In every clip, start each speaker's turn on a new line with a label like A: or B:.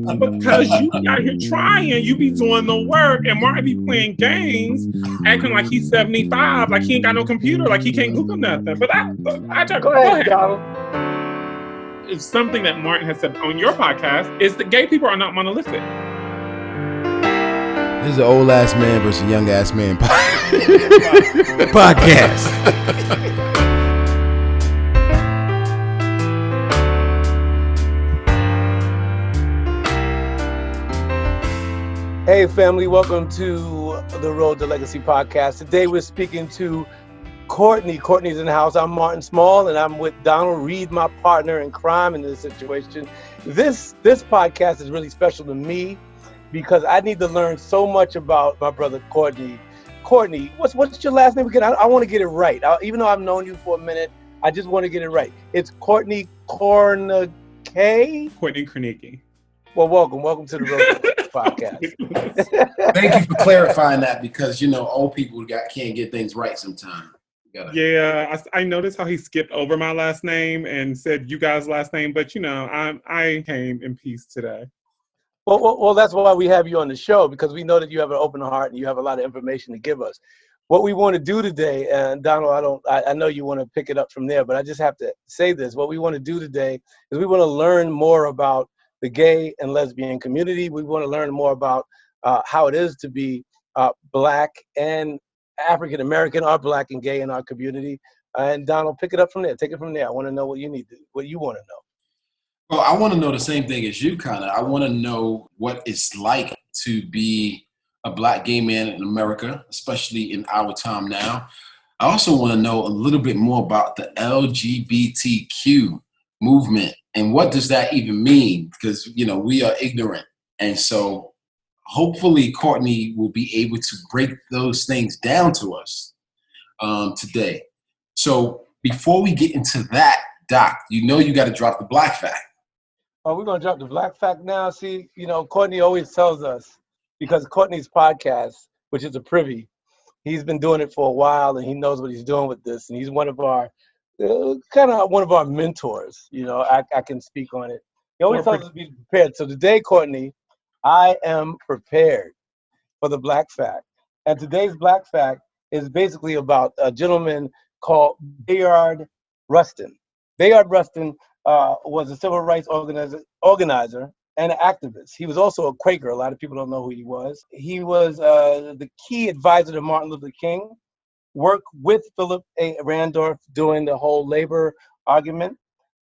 A: Because you be out here trying, you be doing the work, and Martin be playing games, acting like he's 75, like he ain't got no computer, like he can't Google nothing. But
B: Go ahead, Donald.
A: It's something that Martin has said on your podcast is that gay people are not monolithic.
C: This is an old ass man versus a young ass man podcast.
B: Hey family, welcome to the Road to Legacy podcast. Today we're speaking to Courtney. Courtney's in the house. I'm Martin Small, and I'm with Donald Reed, my partner in crime in this situation. This podcast is really special to me because I need to learn so much about my brother Courtney. Courtney, what's your last name again? I want to get it right. Even though I've known you for a minute, I just want to get it right. It's Courtney Kornegay?
A: Courtney Kornegay.
B: Well, welcome to the Road to podcast.
C: Thank you for clarifying that because, old people can't get things right sometimes.
A: Yeah, I noticed how he skipped over my last name and said you guys' last name, but I came in peace today.
B: Well, that's why we have you on the show, because we know that you have an open heart and you have a lot of information to give us. What we want to do today, and Donald, I know you want to pick it up from there, but I just have to say this. What we want to do today is we want to learn more about the gay and lesbian community. We want to learn more about how it is to be Black and African American, or Black and gay in our community. And Donald, pick it up from there. Take it from there. I want to know what you want to know.
C: Well, I want to know the same thing as you, kind of. I want to know what it's like to be a Black gay man in America, especially in our time now. I also want to know a little bit more about the LGBTQ movement and what does that even mean? Because, we are ignorant. And so hopefully Courtney will be able to break those things down to us today. So before we get into that, Doc, you got to drop the Black fact.
B: Oh, we're going to drop the Black fact now. See, Courtney always tells us, because Courtney's podcast, which is a Privy, he's been doing it for a while and he knows what he's doing with this. And he's one of our mentors. I can speak on it. He always tells us to be prepared. So today, Courtney, I am prepared for the Black fact. And today's Black fact is basically about a gentleman called Bayard Rustin. Bayard Rustin was a civil rights organizer and an activist. He was also a Quaker. A lot of people don't know who he was. He was the key advisor to Martin Luther King, worked with Philip A. Randolph during the whole labor argument.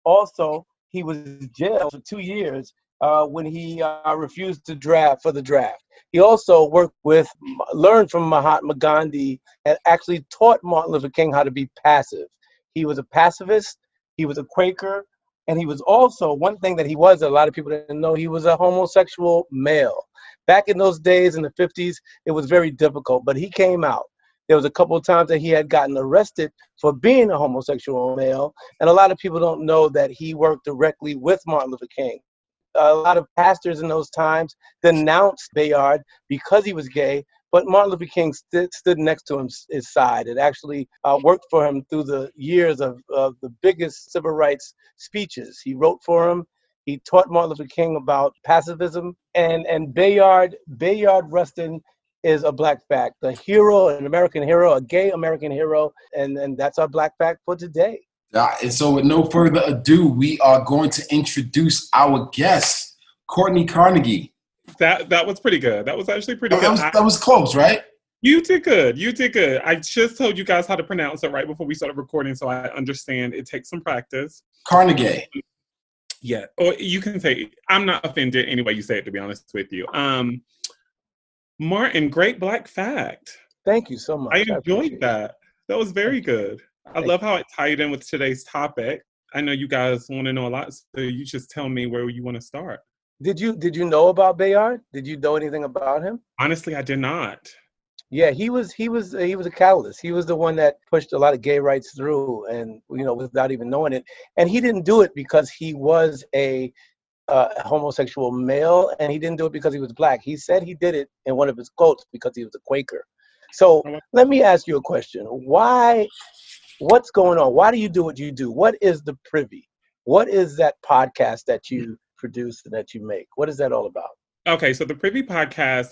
B: Also, he was jailed for 2 years when he refused to draft for the draft. He also learned from Mahatma Gandhi and actually taught Martin Luther King how to be passive. He was a pacifist, he was a Quaker, and he was also, one thing that he was, a lot of people didn't know, he was a homosexual male. Back in those days, in the 50s, it was very difficult, but he came out. There was a couple of times that he had gotten arrested for being a homosexual male, and a lot of people don't know that he worked directly with Martin Luther King. A lot of pastors in those times denounced Bayard because he was gay, but Martin Luther King stood next to his side. It actually worked for him through the years of the biggest civil rights speeches. He wrote for him. He taught Martin Luther King about pacifism. And Bayard Rustin is a Black fact, a hero, an American hero, a gay American hero. And that's our Black fact for today.
C: And so with no further ado, we are going to introduce our guest, Courtney Kornegay.
A: That was pretty good. That was actually pretty good.
C: That was close, right?
A: You did good. I just told you guys how to pronounce it right before we started recording, so I understand it takes some practice.
C: Kornegay.
A: Yeah, or you can say, I'm not offended any way you say it, to be honest with you. Martin, great Black fact.
B: Thank you so much.
A: I enjoyed that. That was very good. I love how it tied in with today's topic. I know you guys want to know a lot, so you just tell me where you want to start.
B: Did you know about Bayard? Did you know anything about him?
A: Honestly, I did not.
B: Yeah, he was a catalyst. He was the one that pushed a lot of gay rights through, and without even knowing it. And he didn't do it because he was a homosexual male, and he didn't do it because he was Black. He said he did it in one of his quotes because he was a Quaker. So let me ask you a question. What's going on? Why do you do what you do? What is the Privy? What is that podcast that you produce and that you make? What is that all about?
A: Okay, so the Privy podcast,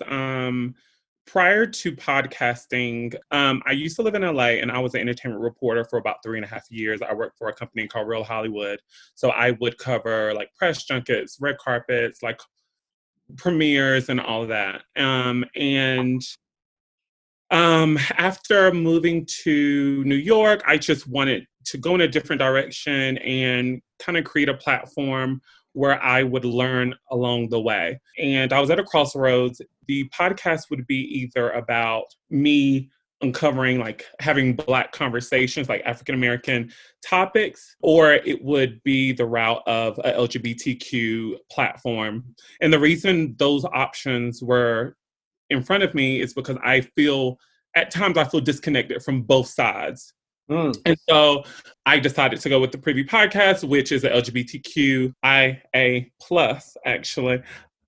A: prior to podcasting, I used to live in LA and I was an entertainment reporter for about 3.5 years. I worked for a company called Real Hollywood. So I would cover like press junkets, red carpets, like premieres and all of that. After moving to New York, I just wanted to go in a different direction and kind of create a platform where I would learn along the way. And I was at a crossroads. The podcast would be either about me uncovering, like having Black conversations, like African-American topics, or it would be the route of a LGBTQ platform. And the reason those options were in front of me is because at times I feel disconnected from both sides. And so I decided to go with the Privy podcast, which is an LGBTQIA plus, actually,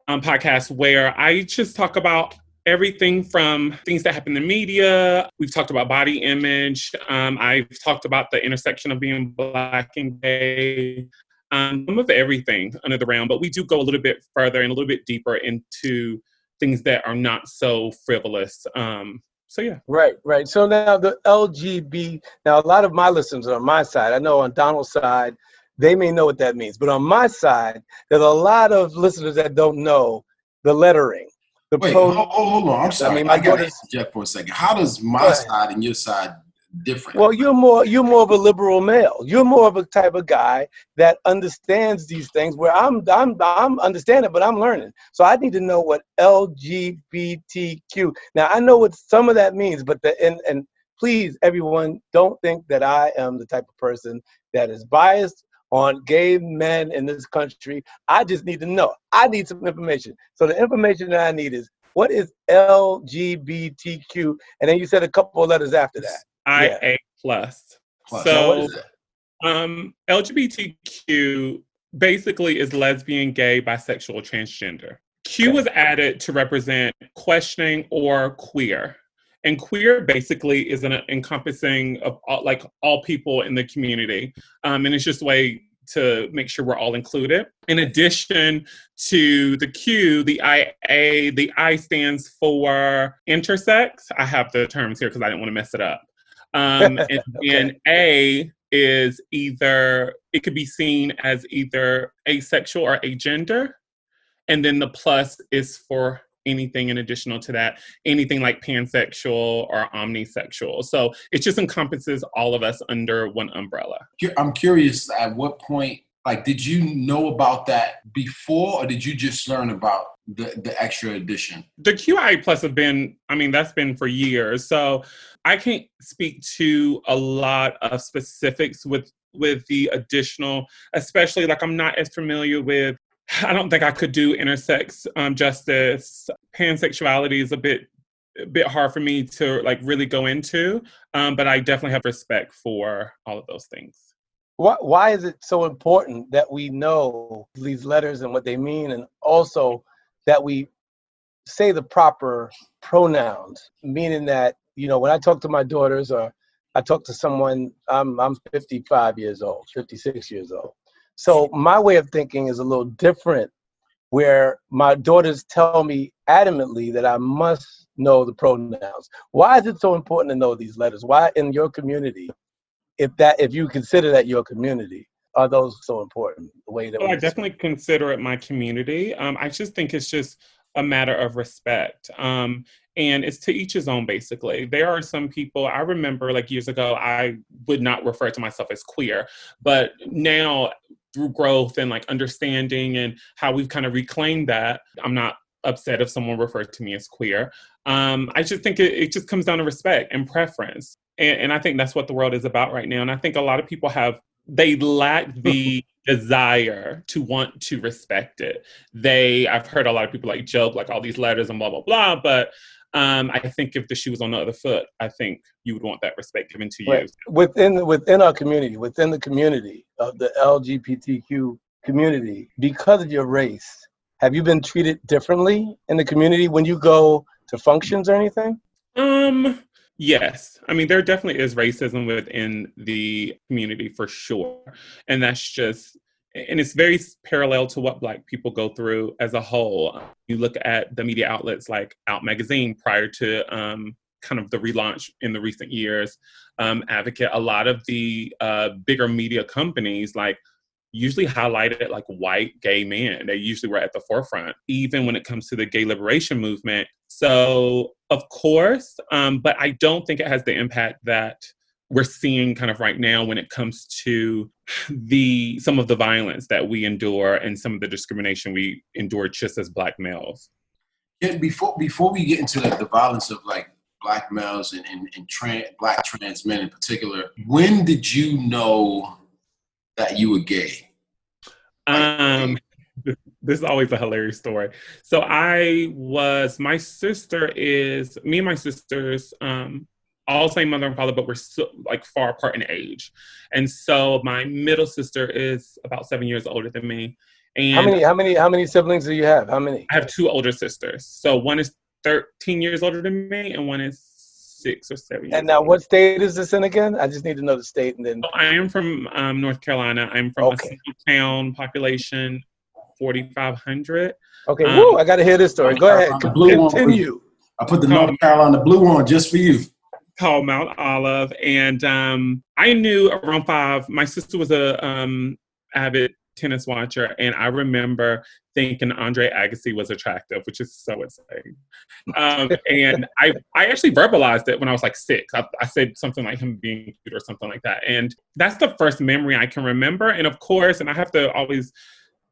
A: podcast where I just talk about everything from things that happen in the media. We've talked about body image. I've talked about the intersection of being Black and gay, some of everything under the realm. But we do go a little bit further and a little bit deeper into things that are not so frivolous. So yeah.
B: Right. So now the now a lot of my listeners are on my side. I know on Donald's side, they may know what that means. But on my side, there's a lot of listeners that don't know the lettering.
C: Wait, hold on. I'm sorry.
B: I
C: got to interject for a second. How does my side and your side different?
B: Well, you're more of a liberal male. You're more of a type of guy that understands these things. Where I'm understanding, but I'm learning. So I need to know what LGBTQ. Now I know what some of that means, but and please, everyone, don't think that I am the type of person that is biased on gay men in this country. I just need to know. I need some information. So the information that I need is, what is LGBTQ? And then you said a couple of letters after that.
A: IA plus.
C: So what is that?
A: LGBTQ basically is lesbian, gay, bisexual, transgender. Q was added to represent questioning or queer. And queer basically is an encompassing of all people in the community. And it's just a way to make sure we're all included. In addition to the Q, the IA, the I stands for intersex. I have the terms here because I didn't want to mess it up. And A is it could be seen as either asexual or agender. And then the plus is for anything in additional to that, anything like pansexual or omnisexual. So it just encompasses all of us under one umbrella.
C: I'm curious, at what point, did you know about that before, or did you just learn about the extra addition?
A: The QIA plus that's been for years. So I can't speak to a lot of specifics with the additional, especially I'm not as familiar with, I don't think I could do intersex justice. Pansexuality is a bit hard for me to really go into, but I definitely have respect for all of those things.
B: Why is it so important that we know these letters and what they mean, and also that we say the proper pronouns, meaning that, when I talk to my daughters or I talk to someone, I'm 55 years old, 56 years old. So my way of thinking is a little different, where my daughters tell me adamantly that I must know the pronouns. Why is it so important to know these letters? Why in your community, if you consider that your community, are those so important? The way that
A: I definitely consider it my community. I just think it's just a matter of respect. And it's to each his own, basically. There are some people, I remember years ago, I would not refer to myself as queer, but now through growth and understanding and how we've kind of reclaimed that, I'm not upset if someone referred to me as queer. I just think it just comes down to respect and preference. And I think that's what the world is about right now. And I think a lot of people they lack the desire to want to respect it. I've heard a lot of people joke all these letters and blah, blah, blah. But I think if the shoe was on the other foot, I think you would want that respect given to you.
B: Within our community, within the community of the LGBTQ community, because of your race, have you been treated differently in the community when you go to functions or anything?
A: Yes. There definitely is racism within the community for sure. And that's just and it's very parallel to what Black people go through as a whole. You look at the media outlets like Out Magazine prior to kind of the relaunch in the recent years, Advocate, a lot of the bigger media companies like usually highlighted like white gay men. They usually were at the forefront, even when it comes to the gay liberation movement. So of course, but I don't think it has the impact that we're seeing kind of right now when it comes to some of the violence that we endure and some of the discrimination we endure just as Black males.
C: Yeah, before we get into the violence of like Black males and Black trans men in particular, when did you know that you were gay?
A: This is always a hilarious story. So my sister is, me and my sisters, all same mother and father, but we're so, like far apart in age. And so my middle sister is about 7 years older than me. And
B: how many siblings do you have? How many?
A: I have two older sisters. So one is 13 years older than me, and one is 6 or 7 years.
B: And now, what state is this in again? I just need to know the state, and then.
A: So I am from North Carolina. I'm from a small town, population 4,500.
B: Okay, woo! I got to hear this story. Go ahead. Continue.
C: I put the North Carolina blue on just for you.
A: Called Mount Olive, and I knew around 5. My sister was a avid tennis watcher, and I remember thinking Andre Agassi was attractive, which is so insane. And I actually verbalized it when I was like 6. I said something like him being cute or something like that, and that's the first memory I can remember. And of course, and I have to always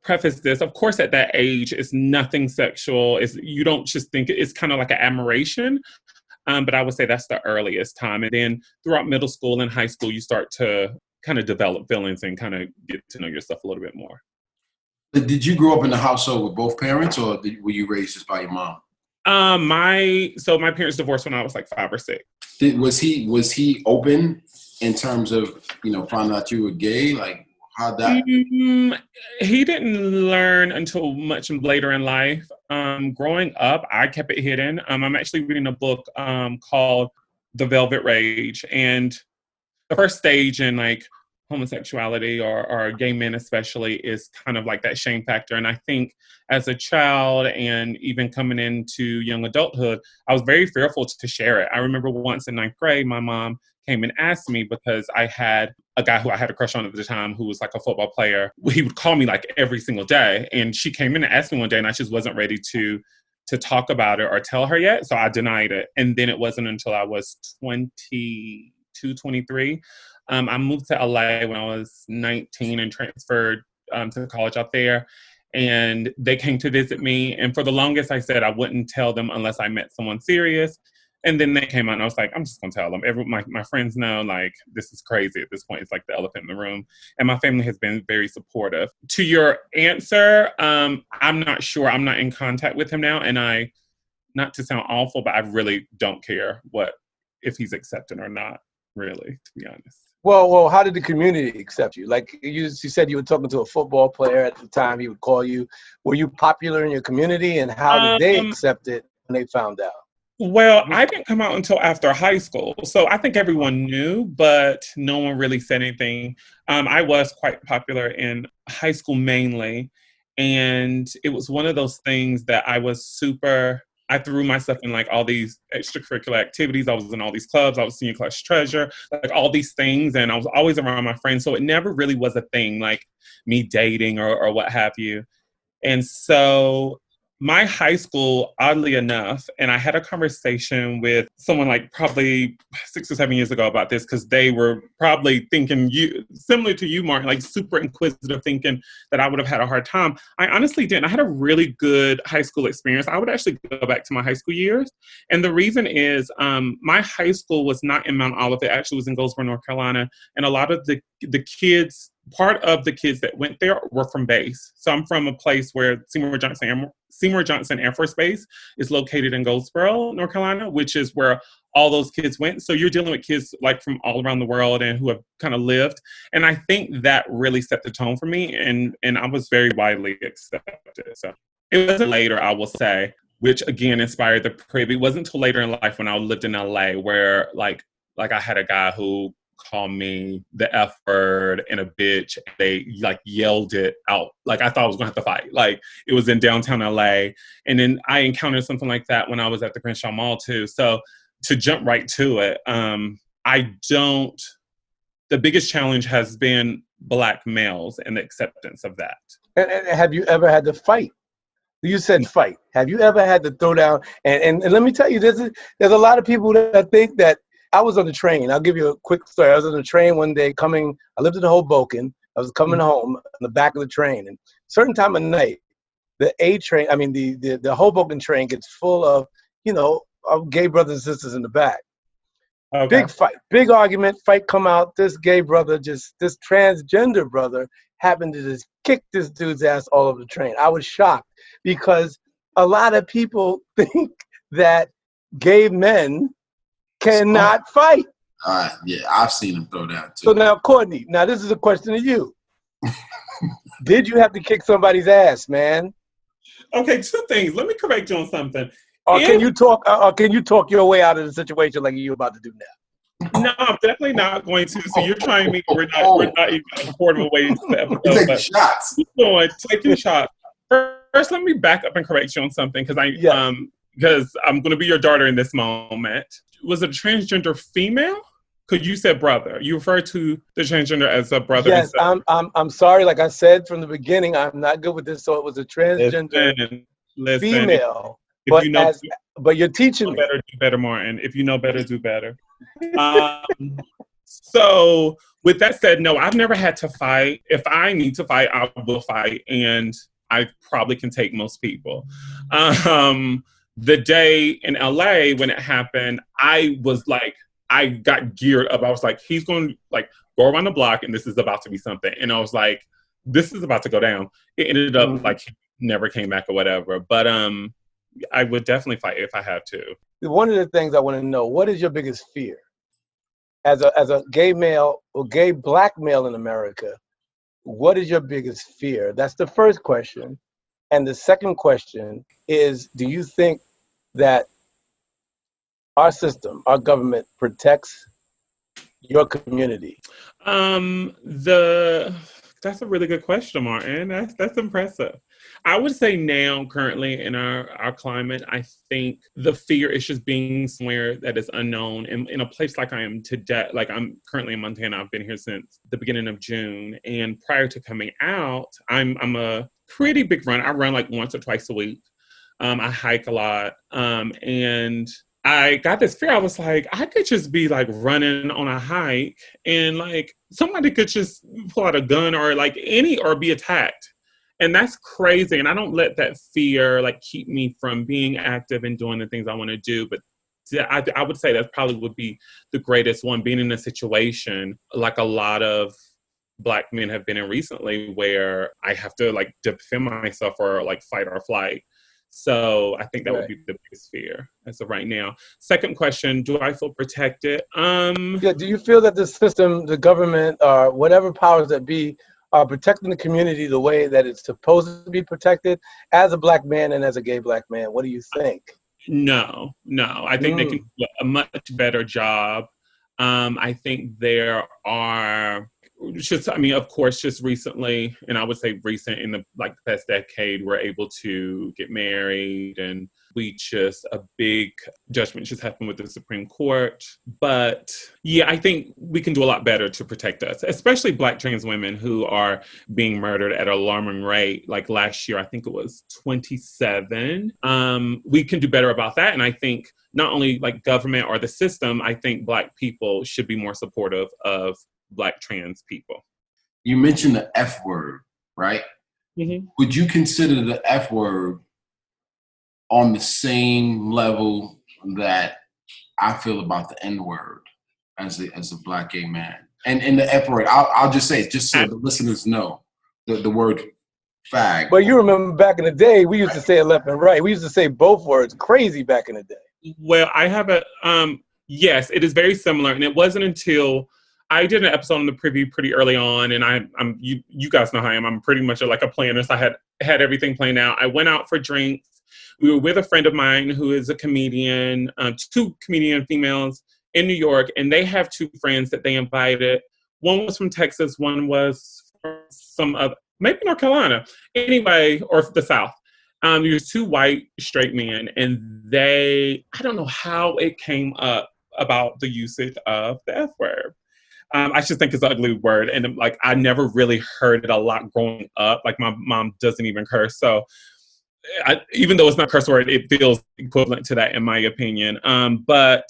A: preface this, of course, at that age, it's nothing sexual. You don't just think it's kind of like an admiration. But I would say that's the earliest time. And then throughout middle school and high school, you start to kind of develop feelings and kind of get to know yourself a little bit more.
C: Did you grow up in a household with both parents, or were you raised just by your mom?
A: My parents divorced when I was like 5 or 6.
C: Was he open in terms of, finding out you were gay? Like, how'd that?
A: He didn't learn until much later in life. Growing up, I kept it hidden. I'm actually reading a book called The Velvet Rage, and the first stage in like homosexuality or gay men especially is kind of like that shame factor. And I think as a child and even coming into young adulthood, I was very fearful to share it. I remember once in 9th grade, my mom came and asked me because I had a guy who I had a crush on at the time who was like a football player. He would call me like every single day. And she came in and asked me one day, and I just wasn't ready to talk about it or tell her yet. So I denied it. And then it wasn't until I was 22, 23. I moved to LA when I was 19 and transferred to college out there. And they came to visit me. And for the longest, I said I wouldn't tell them unless I met someone serious. And then they came out and I was like, I'm just going to tell them. My friends know, like, this is crazy at this point. It's like the elephant in the room. And my family has been very supportive. To your answer, I'm not sure. I'm not in contact with him now. And not to sound awful, but I really don't care if he's accepted or not, really, to be honest.
B: Well, how did the community accept you? Like you said you were talking to a football player at the time, he would call you. Were you popular in your community, and how did they accept it when they found out?
A: Well, I didn't come out until after high school. So I think everyone knew, but no one really said anything. I was quite popular in high school mainly. And it was one of those things that I threw myself in like all these extracurricular activities. I was in all these clubs. I was senior class treasurer, like all these things. And I was always around my friends. So it never really was a thing like me dating or what have you. And so my high school, oddly enough, and I had a conversation with someone like probably 6 or 7 years ago about this, because they were probably thinking similar to you, Martin, like super inquisitive, thinking that I would have had a hard time. I honestly didn't. I had a really good high school experience. I would actually go back to my high school years. And the reason is my high school was not in Mount Olive. It actually was in Goldsboro, North Carolina. And a lot of the kids, part of the kids that went there were from base. So I'm from a place where Seymour Johnson Air Force Base is located in Goldsboro, North Carolina, which is where all those kids went. So you're dealing with kids like from all around the world and who have kind of lived. And I think that really set the tone for me. And I was very widely accepted. So it wasn't later, I will say, which again inspired the Privy. It wasn't until later in life when I lived in LA where like I had a guy who call me the F word and a bitch. They like yelled it out. Like I thought I was gonna have to fight. Like it was in downtown LA. And then I encountered something like that when I was at the Crenshaw Mall too. So to jump right to it, the biggest challenge has been Black males and the acceptance of that.
B: And have you ever had to fight? You said fight. Have you ever had to throw down? And let me tell you, there's a lot of people that think that I was on the train. I'll give you a quick story. I was on the train one day I lived in Hoboken. I was coming home in the back of the train. And certain time of night, the Hoboken train gets full of, of gay brothers and sisters in the back. Okay. Big fight, big argument, fight come out. This gay brother, this transgender brother happened to just kick this dude's ass all over the train. I was shocked because a lot of people think that gay men cannot fight.
C: Yeah, I've seen him throw down too.
B: So now, Courtney, this is a question to you. Did you have to kick somebody's ass, man?
A: Okay, two things. Let me correct you on something.
B: Or can you talk your way out of the situation like you're about to do now?
A: No, I'm definitely not going to. So you're trying me. We're not even affordable ways to the episode.
C: Taking shots.
A: Keep going, taking shots. First, let me back up and correct you on something because I'm going to be your daughter in this moment. Was it a transgender female? Because you said brother. You refer to the transgender as a brother.
B: Yes, I'm sorry. Like I said from the beginning, I'm not good with this. So it was a transgender female. But you're teaching me.
A: Better, do better, Martin. If you know better, do better. So with that said, no, I've never had to fight. If I need to fight, I will fight. And I probably can take most people. The day in LA when it happened, I got geared up. I was like, he's going to like go around the block and this is about to be something. And I was like, this is about to go down. It ended up like he never came back or whatever. But I would definitely fight if I had to.
B: One of the things I want to know, what is your biggest fear? As a gay male or gay Black male in America, what is your biggest fear? That's the first question. And the second question is, do you think that our system, our government protects your community?
A: That's a really good question, Martin. That's impressive. I would say now, currently in our climate, I think the fear is just being somewhere that is unknown. And in a place like I am today, like I'm currently in Montana, I've been here since the beginning of June. And prior to coming out, I'm a pretty big runner. I run like once or twice a week. I hike a lot. And I got this fear. I was like, I could just be like running on a hike and like somebody could just pull out a gun or be attacked. And that's crazy. And I don't let that fear like keep me from being active and doing the things I want to do. But I would say that probably would be the greatest one, being in a situation like a lot of Black men have been in recently where I have to like defend myself or like fight or flight. So I think that would be the biggest fear as of right now. Second question, do I feel protected?
B: Do you feel that the system, the government, or whatever powers that be, are protecting the community the way that it's supposed to be protected as a Black man and as a gay Black man? What do you think?
A: No. I think they can do a much better job. I think there are of course, just recently, and I would say recent in the past decade, we're able to get married, and a big judgment just happened with the Supreme Court. But yeah, I think we can do a lot better to protect us, especially Black trans women who are being murdered at an alarming rate. Like last year, I think it was 27. We can do better about that. And I think not only like government or the system, I think Black people should be more supportive of Black trans people.
C: You mentioned the F word, right?
A: Mm-hmm.
C: Would you consider the F word on the same level that I feel about the N word as a Black gay man? And the F word, I'll just say it just so the listeners know the word fag.
B: But you remember back in the day, we used to say it left and right. We used to say both words crazy back in the day.
A: Well, I have yes, it is very similar. And it wasn't until I did an episode on the Privy pretty early on, and you guys know how I am. I'm pretty much like a planner, so I had everything planned out. I went out for drinks. We were with a friend of mine who is a comedian, two comedian females, in New York, and they have two friends that they invited. One was from Texas, one was from some other, maybe North Carolina. Anyway, or the South. There's two white straight men, and I don't know how it came up about the usage of the F word. I just think it's an ugly word. And like, I never really heard it a lot growing up. Like, my mom doesn't even curse. So even though it's not a curse word, it feels equivalent to that in my opinion. But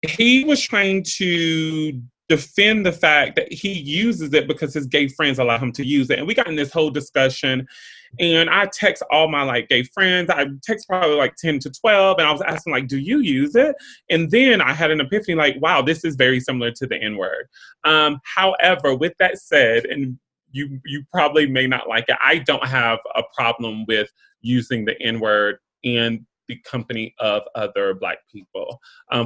A: he was trying to defend the fact that he uses it because his gay friends allow him to use it. And we got in this whole discussion, and I text all my like gay friends. I text probably like 10 to 12, and I was asking like, do you use it? And then I had an epiphany like, wow, this is very similar to the N-word. However, with that said, and you probably may not like it, I don't have a problem with using the N-word in the company of other Black people.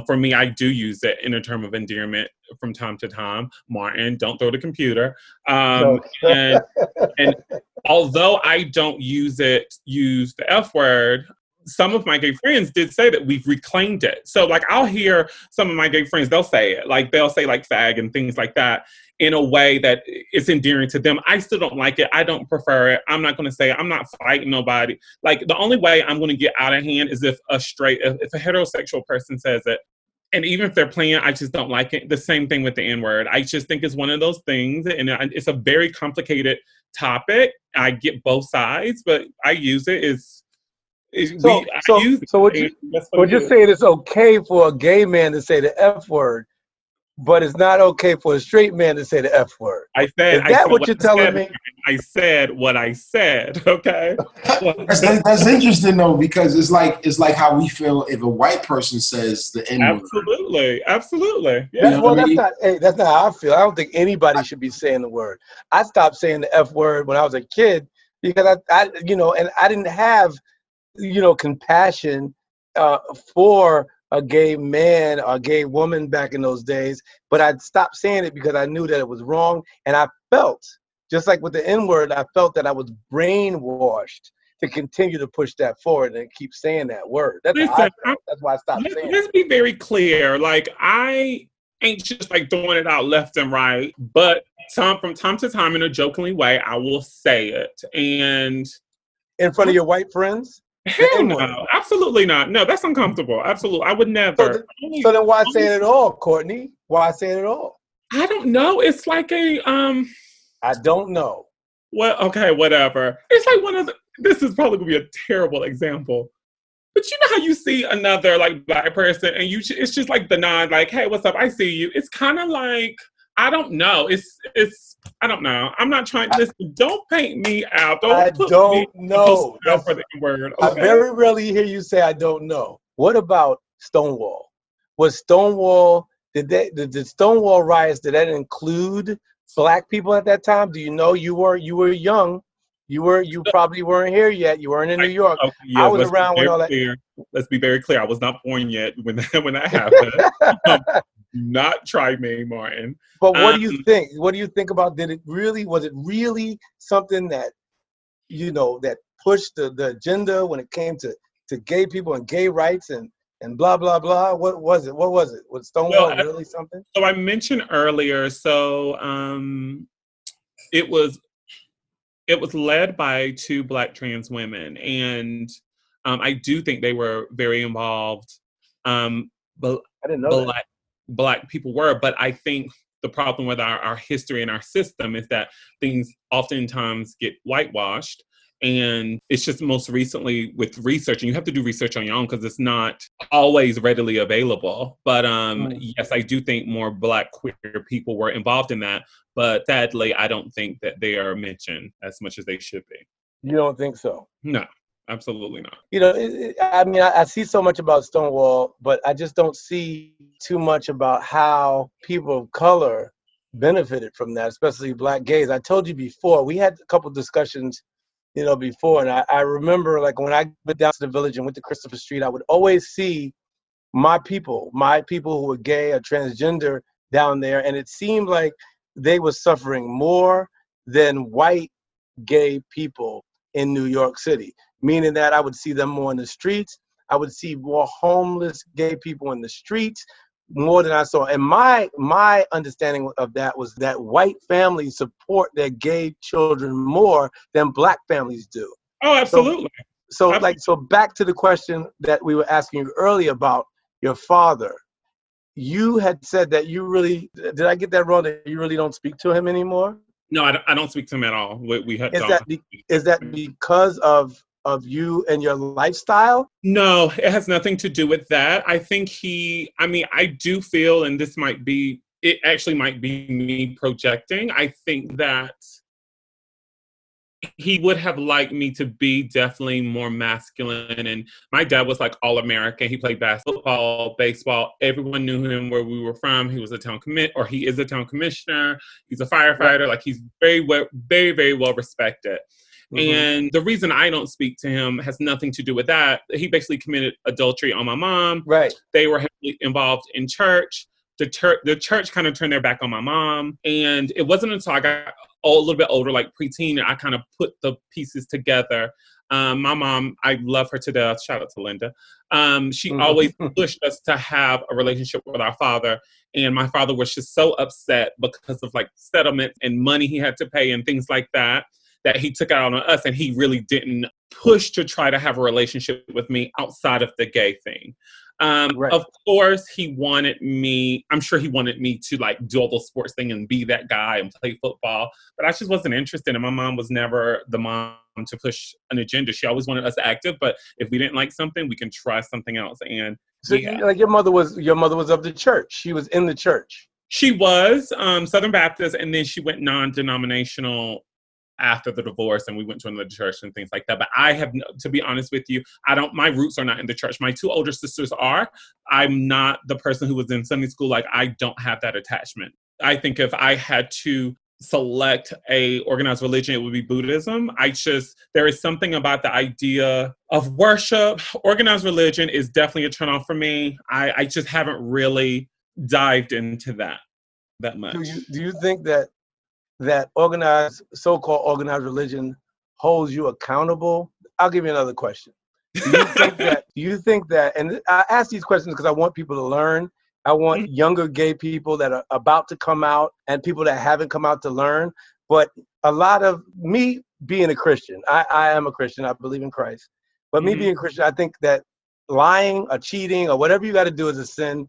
A: For me, I do use it in a term of endearment from time to time. Martin, don't throw the computer.
B: No.
A: And although I don't use the F word, some of my gay friends did say that we've reclaimed it. So like, I'll hear some of my gay friends, they'll say it. Like, they'll say like fag and things like that in a way that it's endearing to them. I still don't like it. I don't prefer it. I'm not going to say it. I'm not fighting nobody. Like, the only way I'm going to get out of hand is if a heterosexual person says it. And even if they're playing, I just don't like it. The same thing with the N-word. I just think it's one of those things, and it's a very complicated topic. I get both sides, but I use it.
B: So what you're saying, it's okay for a gay man to say the F word, but it's not okay for a straight man to say the F word. Is that what you're telling me?
A: I said what I said. Okay.
C: That's interesting though, because it's like how we feel if a white person says the N-word.
A: Absolutely.
B: Yeah. That's not how I feel. I don't think anybody should be saying the word. I stopped saying the F word when I was a kid because I and I didn't have compassion for a gay man or a gay woman back in those days, but I'd stopped saying it because I knew that it was wrong, and I felt, just like with the N-word, I felt that I was brainwashed to continue to push that forward and keep saying that word. That's why I stopped saying it.
A: Let's be very clear. Like, I ain't just like throwing it out left and right, but from time to time in a jokingly way, I will say it. And
B: in front of your white friends?
A: Hell no, absolutely not. No, that's uncomfortable. Absolutely, I would never.
B: So then why say it at all, Courtney? Why say it at all?
A: I don't know. It's like
B: I don't know.
A: Well, okay, whatever. It's like this is probably gonna be a terrible example, but you know how you see another like Black person and it's just like the nod, like, hey, what's up? I see you. It's kind of like, I don't know. I don't know. I'm not trying to listen. Don't paint me out.
B: I don't know.
A: For the word. Okay?
B: I very rarely hear you say I don't know. What about Stonewall? Was Stonewall, did Stonewall riots, did that include Black people at that time? Do you know? You were young. You probably weren't here yet. You weren't in New York.
A: Okay, yeah,
B: I was around when all that.
A: Let's be very clear. I was not born yet when that happened. Not try me, Martin.
B: But what do you think? What do you think about? Was it really something that that pushed the agenda when it came to gay people and gay rights and blah blah blah? What was it? Was Stonewall really something?
A: So I mentioned earlier. So it was led by two Black trans women, and I do think they were very involved. But
B: I didn't know that.
A: Black people were, but I think the problem with our history and our system is that things oftentimes get whitewashed. And it's just most recently with research, and you have to do research on your own because it's not always readily available. But yes, I do think more Black queer people were involved in that. But sadly, I don't think that they are mentioned as much as they should be.
B: You don't think so?
A: No. Absolutely not.
B: I see so much about Stonewall, but I just don't see too much about how people of color benefited from that, especially Black gays. I told you before, we had a couple discussions, before, and I remember like when I went down to the Village and went to Christopher Street, I would always see my people who were gay or transgender down there, and it seemed like they were suffering more than white gay people in New York City. Meaning that I would see them more in the streets. I would see more homeless gay people in the streets. more than I saw. And my understanding of that was that white families support their gay children more than black families do.
A: Oh, absolutely.
B: So back to the question that we were asking you earlier about your father. You had said that you really, did I get that wrong, that you really don't speak to him anymore?
A: No, I don't speak to him at all. We had
B: Is that because of you and your lifestyle?
A: No, it has nothing to do with that. I think I do feel, and it actually might be me projecting. I think that he would have liked me to be definitely more masculine. And my dad was like all American. He played basketball, baseball. Everyone knew him where we were from. He was he is a town commissioner. He's a firefighter. Right. Like he's very, very well respected. Mm-hmm. And the reason I don't speak to him has nothing to do with that. He basically committed adultery on my mom.
B: Right.
A: They were heavily involved in church. The church kind of turned their back on my mom. And it wasn't until I got a little bit older, like preteen, I kind of put the pieces together. My mom, I love her to death. Shout out to Linda. She always pushed us to have a relationship with our father. And my father was just so upset because of like settlements and money he had to pay and things like that he took out on us. And he really didn't push to try to have a relationship with me outside of the gay thing. Right. Of course, I'm sure he wanted me to like do all those sports thing and be that guy and play football, but I just wasn't interested. And my mom was never the mom to push an agenda. She always wanted us active, but if we didn't like something, we can try something else. And
B: so like your mother was of the church. She was in the church. She was
A: Southern Baptist, and then she went non-denominational after the divorce, and we went to another church and things like that. But I have, to be honest with you, my roots are not in the church. My two older sisters are. I'm not the person who was in Sunday school. Like, I don't have that attachment. I think if I had to select a organized religion, it would be Buddhism. There is something about the idea of worship. Organized religion is definitely a turnoff for me. I just haven't really dived into that much.
B: Do you think that so-called organized religion holds you accountable? I'll give you another question. Do you think that, and I ask these questions because I want people to learn. I want younger gay people that are about to come out and people that haven't come out to learn. But a lot of me being a Christian, I am a Christian, I believe in Christ. But me being a Christian, I think that lying or cheating or whatever you got to do is a sin,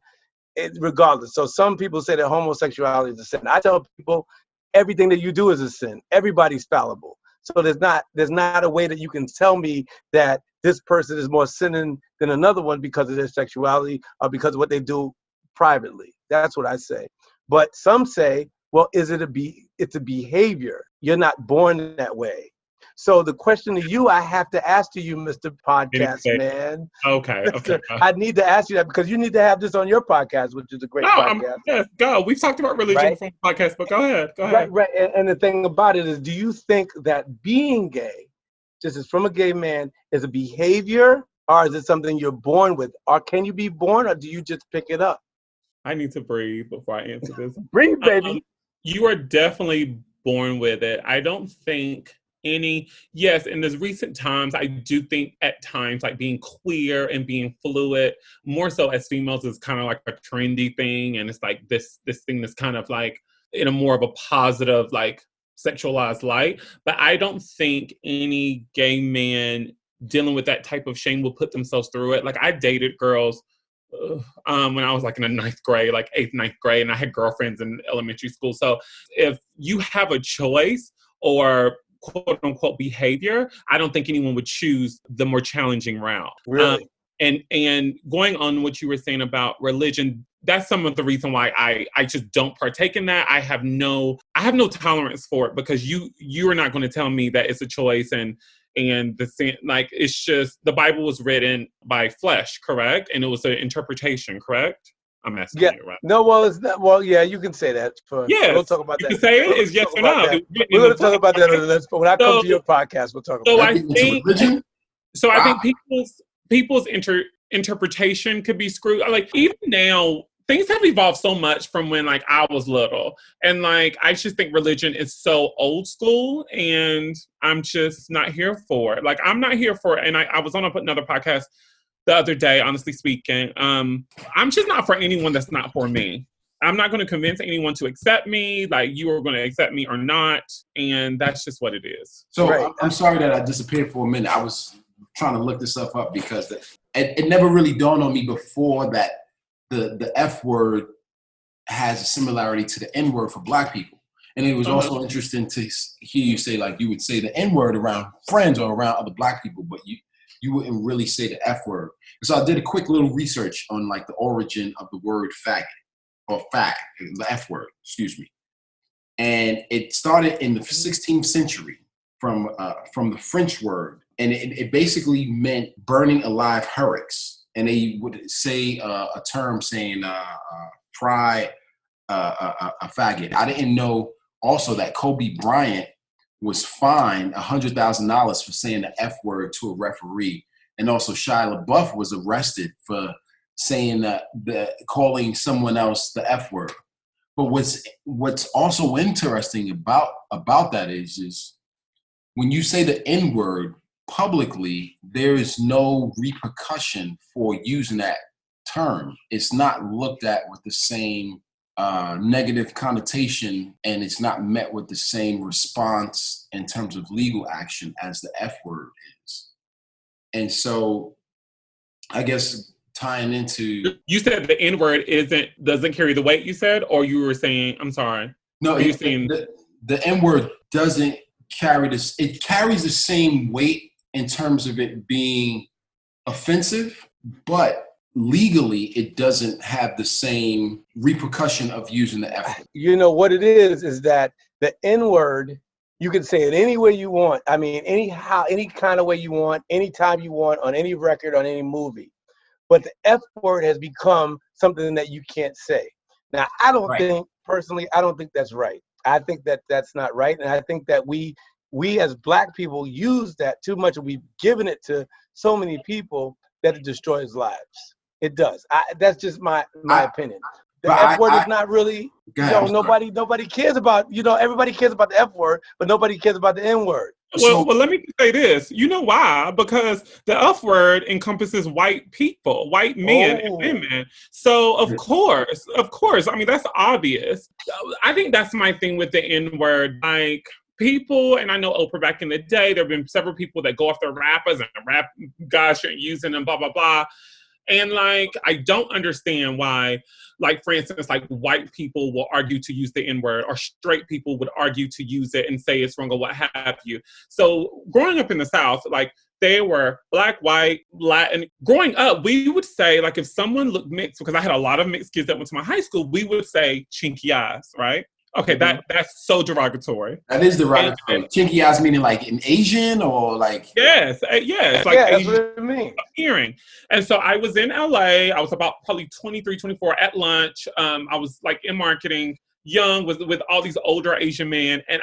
B: regardless. So some people say that homosexuality is a sin. I tell people, everything that you do is a sin. Everybody's fallible. So there's not a way that you can tell me that this person is more sinning than another one because of their sexuality or because of what they do privately. That's what I say. But some say, well, it's a behavior. You're not born that way. So the question to you, I have to ask to you, Mr. Podcast Man.
A: Okay.
B: I need to ask you that because you need to have this on your podcast, which is a great podcast.
A: Yes, go. We've talked about religion before the podcast, but go ahead.
B: Right. And the thing about it is, do you think that being gay, just as from a gay man, is a behavior, or is it something you're born with? Or can you be born, or do you just pick it up?
A: I need to breathe before I answer this.
B: Breathe, baby.
A: You are definitely born with it. I don't think yes, in the recent times, I do think at times like being queer and being fluid, more so as females, is kind of like a trendy thing. And it's like this thing that's kind of like in a more of a positive, like sexualized light. But I don't think any gay man dealing with that type of shame will put themselves through it. Like I dated girls when I was like in the 9th grade, like 8th, 9th grade, and I had girlfriends in elementary school. So if you have a choice or quote unquote behavior, I don't think anyone would choose the more challenging route.
B: Really?
A: And going on what you were saying about religion, that's some of the reason why I just don't partake in that. I have no tolerance for it because you are not going to tell me that it's a choice and the thing, like, it's just, the Bible was written by flesh, correct? And it was an interpretation, correct? I'm asking you, right?
B: No, well, it's not. Well, yeah, you can say that.
A: Yes,
B: we'll talk about that.
A: You can say it is yes or no.
B: We're going to talk about that when I come to your podcast. We'll talk about
C: that.
A: I think people's interpretation could be screwed. Like even now, things have evolved so much from when like I was little, and like I just think religion is so old school, and I'm just not here for it. Like I'm not here for it. And I was on another podcast the other day, honestly speaking. I'm just not for anyone that's not for me. I'm not going to convince anyone to accept me. Like, you are going to accept me or not. And that's just what it is.
C: So
B: Right.
C: I'm sorry that I disappeared for a minute. I was trying to look this stuff up because it never really dawned on me before that the F word has a similarity to the N word for Black people. And it was also interesting to hear you say, like, you would say the N word around friends or around other Black people, but you wouldn't really say the F word. So I did a quick little research on like the origin of the word faggot or fag, the F word, excuse me. And it started in the 16th century from the French word. And it basically meant burning alive herricks. And they would say a term saying fry a faggot. I didn't know also that Kobe Bryant was fined $100,000 for saying the F word to a referee. And also Shia LaBeouf was arrested for saying calling someone else the F word. But what's also interesting about that is when you say the N word publicly, there is no repercussion for using that term. It's not looked at with the same negative connotation, and it's not met with the same response in terms of legal action as the F word is. And so I guess tying into...
A: You said the N word doesn't carry the weight, you said? Or you were saying, I'm sorry.
C: No, the N word doesn't carry this. It carries the same weight in terms of it being offensive, but legally it doesn't have the same repercussion of using the F word.
B: You know what it is that the N word, you can say it any way you want. I mean, anyhow, any kind of way you want, anytime you want, on any record, on any movie. But the F word has become something that you can't say. Now, I don't think that's right. I think that that's not right. And I think that we as Black people use that too much, and we've given it to so many people that it destroys lives. It does. That's just my opinion. The F word is not really, nobody cares about, everybody cares about the F word, but nobody cares about the N word.
A: Well, let me say this. You know why? Because the F word encompasses white people, white men and women. So of course, I mean, that's obvious. I think that's my thing with the N word. Like, people, and I know Oprah back in the day, there have been several people that go after rappers and rap guys shouldn't use them and blah, blah, blah. And like, I don't understand why, like, for instance, like white people will argue to use the N-word, or straight people would argue to use it and say it's wrong or what have you. So growing up in the South, like, they were Black, white, Latin. Growing up, we would say, like, if someone looked mixed, because I had a lot of mixed kids that went to my high school, we would say chinky eyes, right? Okay, that's so derogatory.
C: That is derogatory. Chinky eyes meaning like an Asian or like...
A: Yes, like
B: that's
A: Asian
B: what it means.
A: Hearing. And so I was in LA. I was about probably 23, 24 at lunch. I was like in marketing, young, with all these older Asian men. And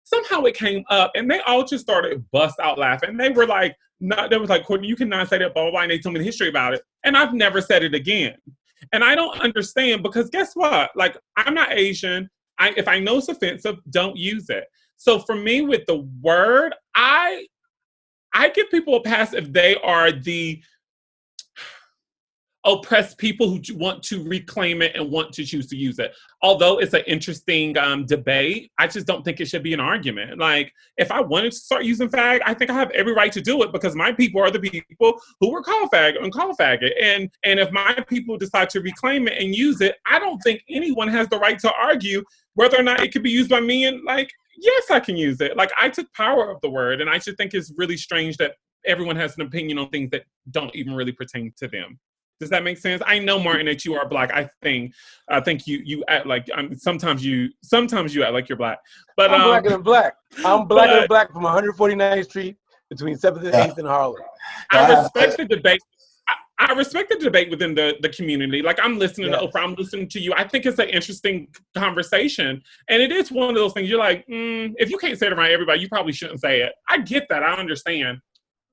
A: somehow it came up and they all just started bust out laughing. They were like, they was like, Courtney, you cannot say that, blah, blah, blah. And they told me the history about it. And I've never said it again. And I don't understand, because guess what? Like, I'm not Asian. If I know it's offensive, don't use it. So for me, with the word, I give people a pass if they are the oppressed people who want to reclaim it and want to choose to use it. Although it's an interesting debate, I just don't think it should be an argument. Like, if I wanted to start using fag, I think I have every right to do it, because my people are the people who were called fag and called faggot. And if my people decide to reclaim it and use it, I don't think anyone has the right to argue whether or not it could be used by me. And like, yes, I can use it. Like, I took power of the word, and I just think it's really strange that everyone has an opinion on things that don't even really pertain to them. Does that make sense? I know, Martin, that you are Black. I think you act like sometimes you act like you're Black. But
B: I'm blacker than Black. I'm blacker than Black from 149th Street between 7th and 8th in Harlem.
A: I respect the debate. I respect the debate within the community. Like, I'm listening to Oprah, I'm listening to you. I think it's an interesting conversation. And it is one of those things you're like, if you can't say it around everybody, you probably shouldn't say it. I get that. I understand.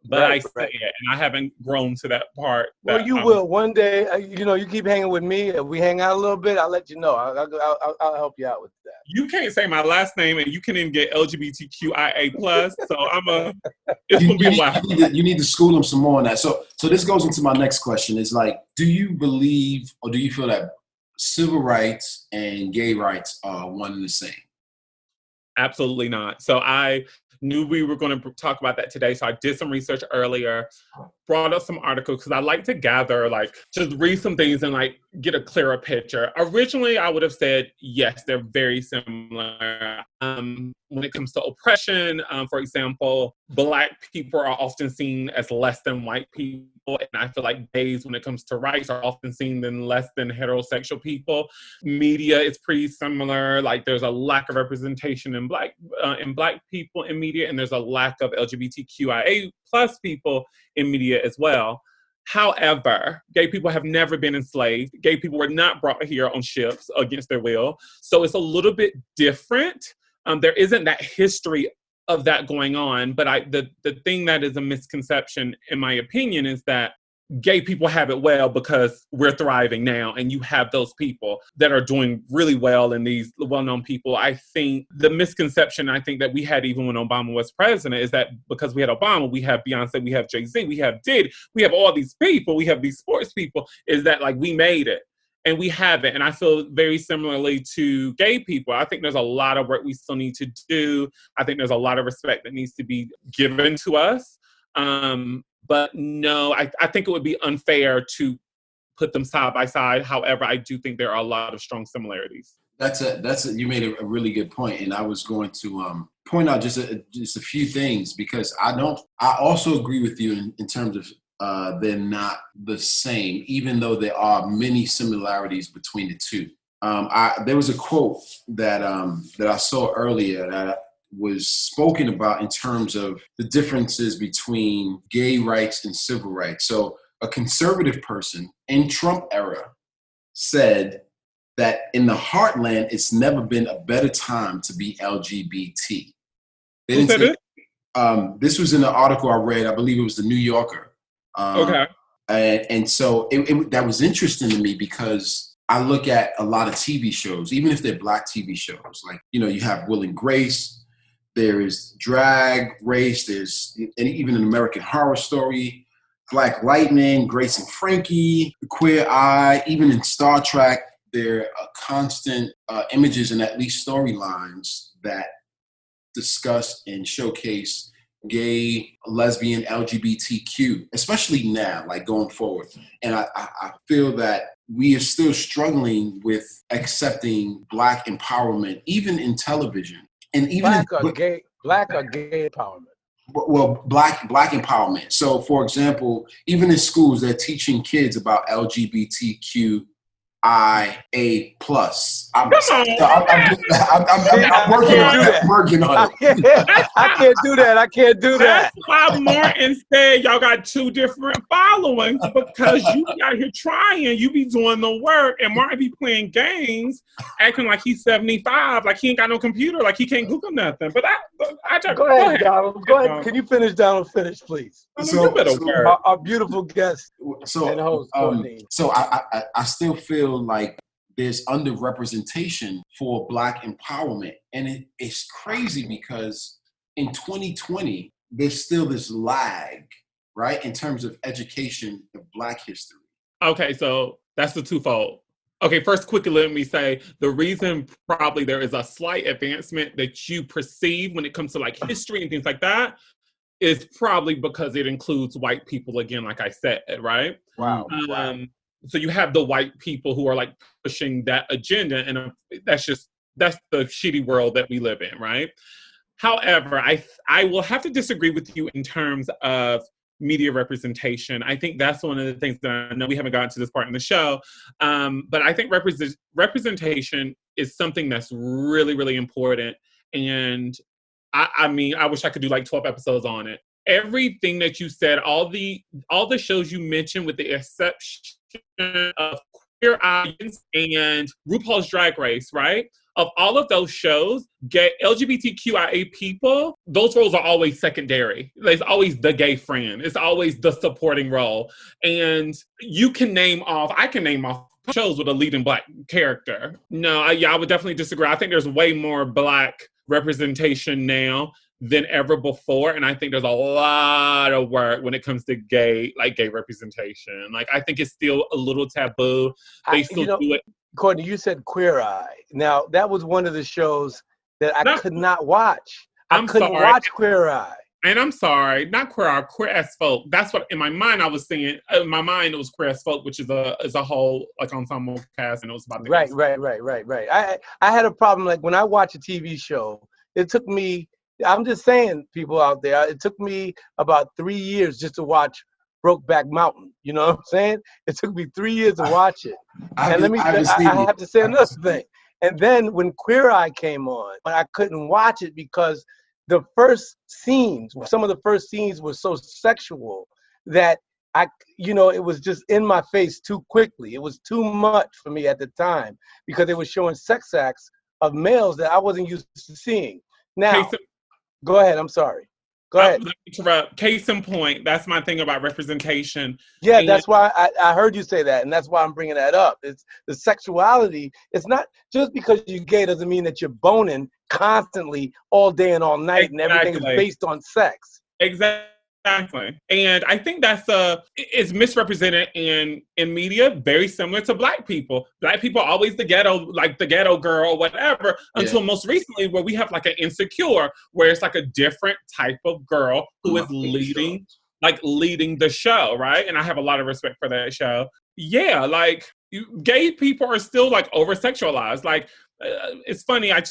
A: But I say it, and I haven't grown to that part.
B: Well, you will one day. You keep hanging with me. If we hang out a little bit, I'll let you know. I'll help you out with that.
A: you can't say my last name and you can't even get LGBTQIA+. So it's going to be a while.
C: You need to school them some more on that. So this goes into my next question. Is like, do you believe or do you feel that civil rights and gay rights are one and the same?
A: Absolutely not. So I knew we were going to talk about that today. So I did some research earlier, brought up some articles because I like to gather, like, just read some things and like get a clearer picture. Originally, I would have said, yes, they're very similar. When it comes to oppression, for example, Black people are often seen as less than white people. And I feel like gays, when it comes to rights, are often seen than less than heterosexual people. Media is pretty similar. Like, there's a lack of representation in Black people in media, and there's a lack of LGBTQIA+ people in media as well. However, gay people have never been enslaved. Gay people were not brought here on ships against their will. So it's a little bit different. There isn't that history of that going on. But the thing that is a misconception, in my opinion, is that gay people have it well because we're thriving now, and you have those people that are doing really well, and these well-known people. I think the misconception that we had even when Obama was president is that because we had Obama, we have Beyonce, we have Jay-Z, we have Diddy, we have all these people, we have these sports people, is that like we made it. And we haven't. And I feel very similarly to gay people. I think there's a lot of work we still need to do. I think there's a lot of respect that needs to be given to us. But no, I think it would be unfair to put them side by side. However, I do think there are a lot of strong similarities.
C: You made a really good point, and I was going to point out just a few things, because I also agree with you in terms of they're not the same, even though there are many similarities between the two. There was a quote that I saw earlier that was spoken about in terms of the differences between gay rights and civil rights. So a conservative person in Trump era said that in the heartland, it's never been a better time to be LGBT. This was in an article I read. I believe it was the New Yorker.
A: Okay.
C: And so that was interesting to me, because I look at a lot of TV shows, even if they're Black TV shows, like, you have Will and Grace, there is Drag Race, there's even an American Horror Story, Black Lightning, Grace and Frankie, Queer Eye, even in Star Trek, there are constant images and at least storylines that discuss and showcase gay, lesbian, LGBTQ, especially now, like going forward. And I feel that we are still struggling with accepting Black empowerment, even in television. And even
B: Black or gay empowerment?
C: Well, black empowerment. So, for example, even in schools, they're teaching kids about LGBTQIA+. I'm working on it.
B: I can't do that.
A: That's why Martin said y'all got two different followings, because you be out here trying, you be doing the work, and Martin be playing games, acting like he's 75, like he ain't got no computer, like he can't Google nothing. But
B: go ahead, Donald. Go ahead. Can you finish, Donald? Finish, please. Our beautiful guest and host, Courtney.
C: So I still feel like there's underrepresentation for Black empowerment. And it's crazy, because in 2020, there's still this lag, right, in terms of education of Black history.
A: Okay, so that's the twofold. Okay, first, quickly, let me say the reason probably there is a slight advancement that you perceive when it comes to like history and things like that is probably because it includes white people again, like I said, right?
B: Wow.
A: So you have the white people who are like pushing that agenda, and that's the shitty world that we live in, right? However, I will have to disagree with you in terms of media representation. I think that's one of the things that I know we haven't gotten to this part in the show, but I think representation is something that's really, really important. And I mean, I wish I could do like 12 episodes on it. Everything that you said, all the shows you mentioned, with the exception of Queer Eye and RuPaul's Drag Race, right? Of all of those shows, gay LGBTQIA people, those roles are always secondary. There's always the gay friend. It's always the supporting role. And I can name off shows with a leading Black character. No, I would definitely disagree. I think there's way more Black representation now than ever before, and I think there's a lot of work when it comes to gay representation. Like, I think it's still a little taboo. They still do it.
B: Courtney, you said Queer Eye. Now, that was one of the shows that I could not watch. I couldn't watch Queer Eye.
A: And I'm sorry, not Queer Eye, Queer as Folk. That's what in my mind I was singing. In my mind, it was Queer as Folk, which is a whole like ensemble cast, and it was about the
B: right. I had a problem like when I watch a TV show. It took me. I'm just saying, people out there, it took me about 3 years just to watch Brokeback Mountain. You know what I'm saying? It took me 3 years to watch it. I have to say another thing. And then when Queer Eye came on, I couldn't watch it because the first scenes, some of the first scenes were so sexual that it was just in my face too quickly. It was too much for me at the time because they were showing sex acts of males that I wasn't used to seeing. Now, go ahead. I'm sorry. Go ahead.
A: Interrupt. Case in point, that's my thing about representation.
B: Yeah, that's why I heard you say that, and that's why I'm bringing that up. It's the sexuality. It's not just because you're gay doesn't mean that you're boning constantly all day and all night, and everything is based on sex.
A: Exactly. And I think it's misrepresented in media, very similar to Black people. Black people are always the ghetto, like the ghetto girl or whatever, until most recently where we have like an Insecure, where it's like a different type of girl who is leading the show, right? And I have a lot of respect for that show. Yeah, like gay people are still like over-sexualized. Like, it's funny, I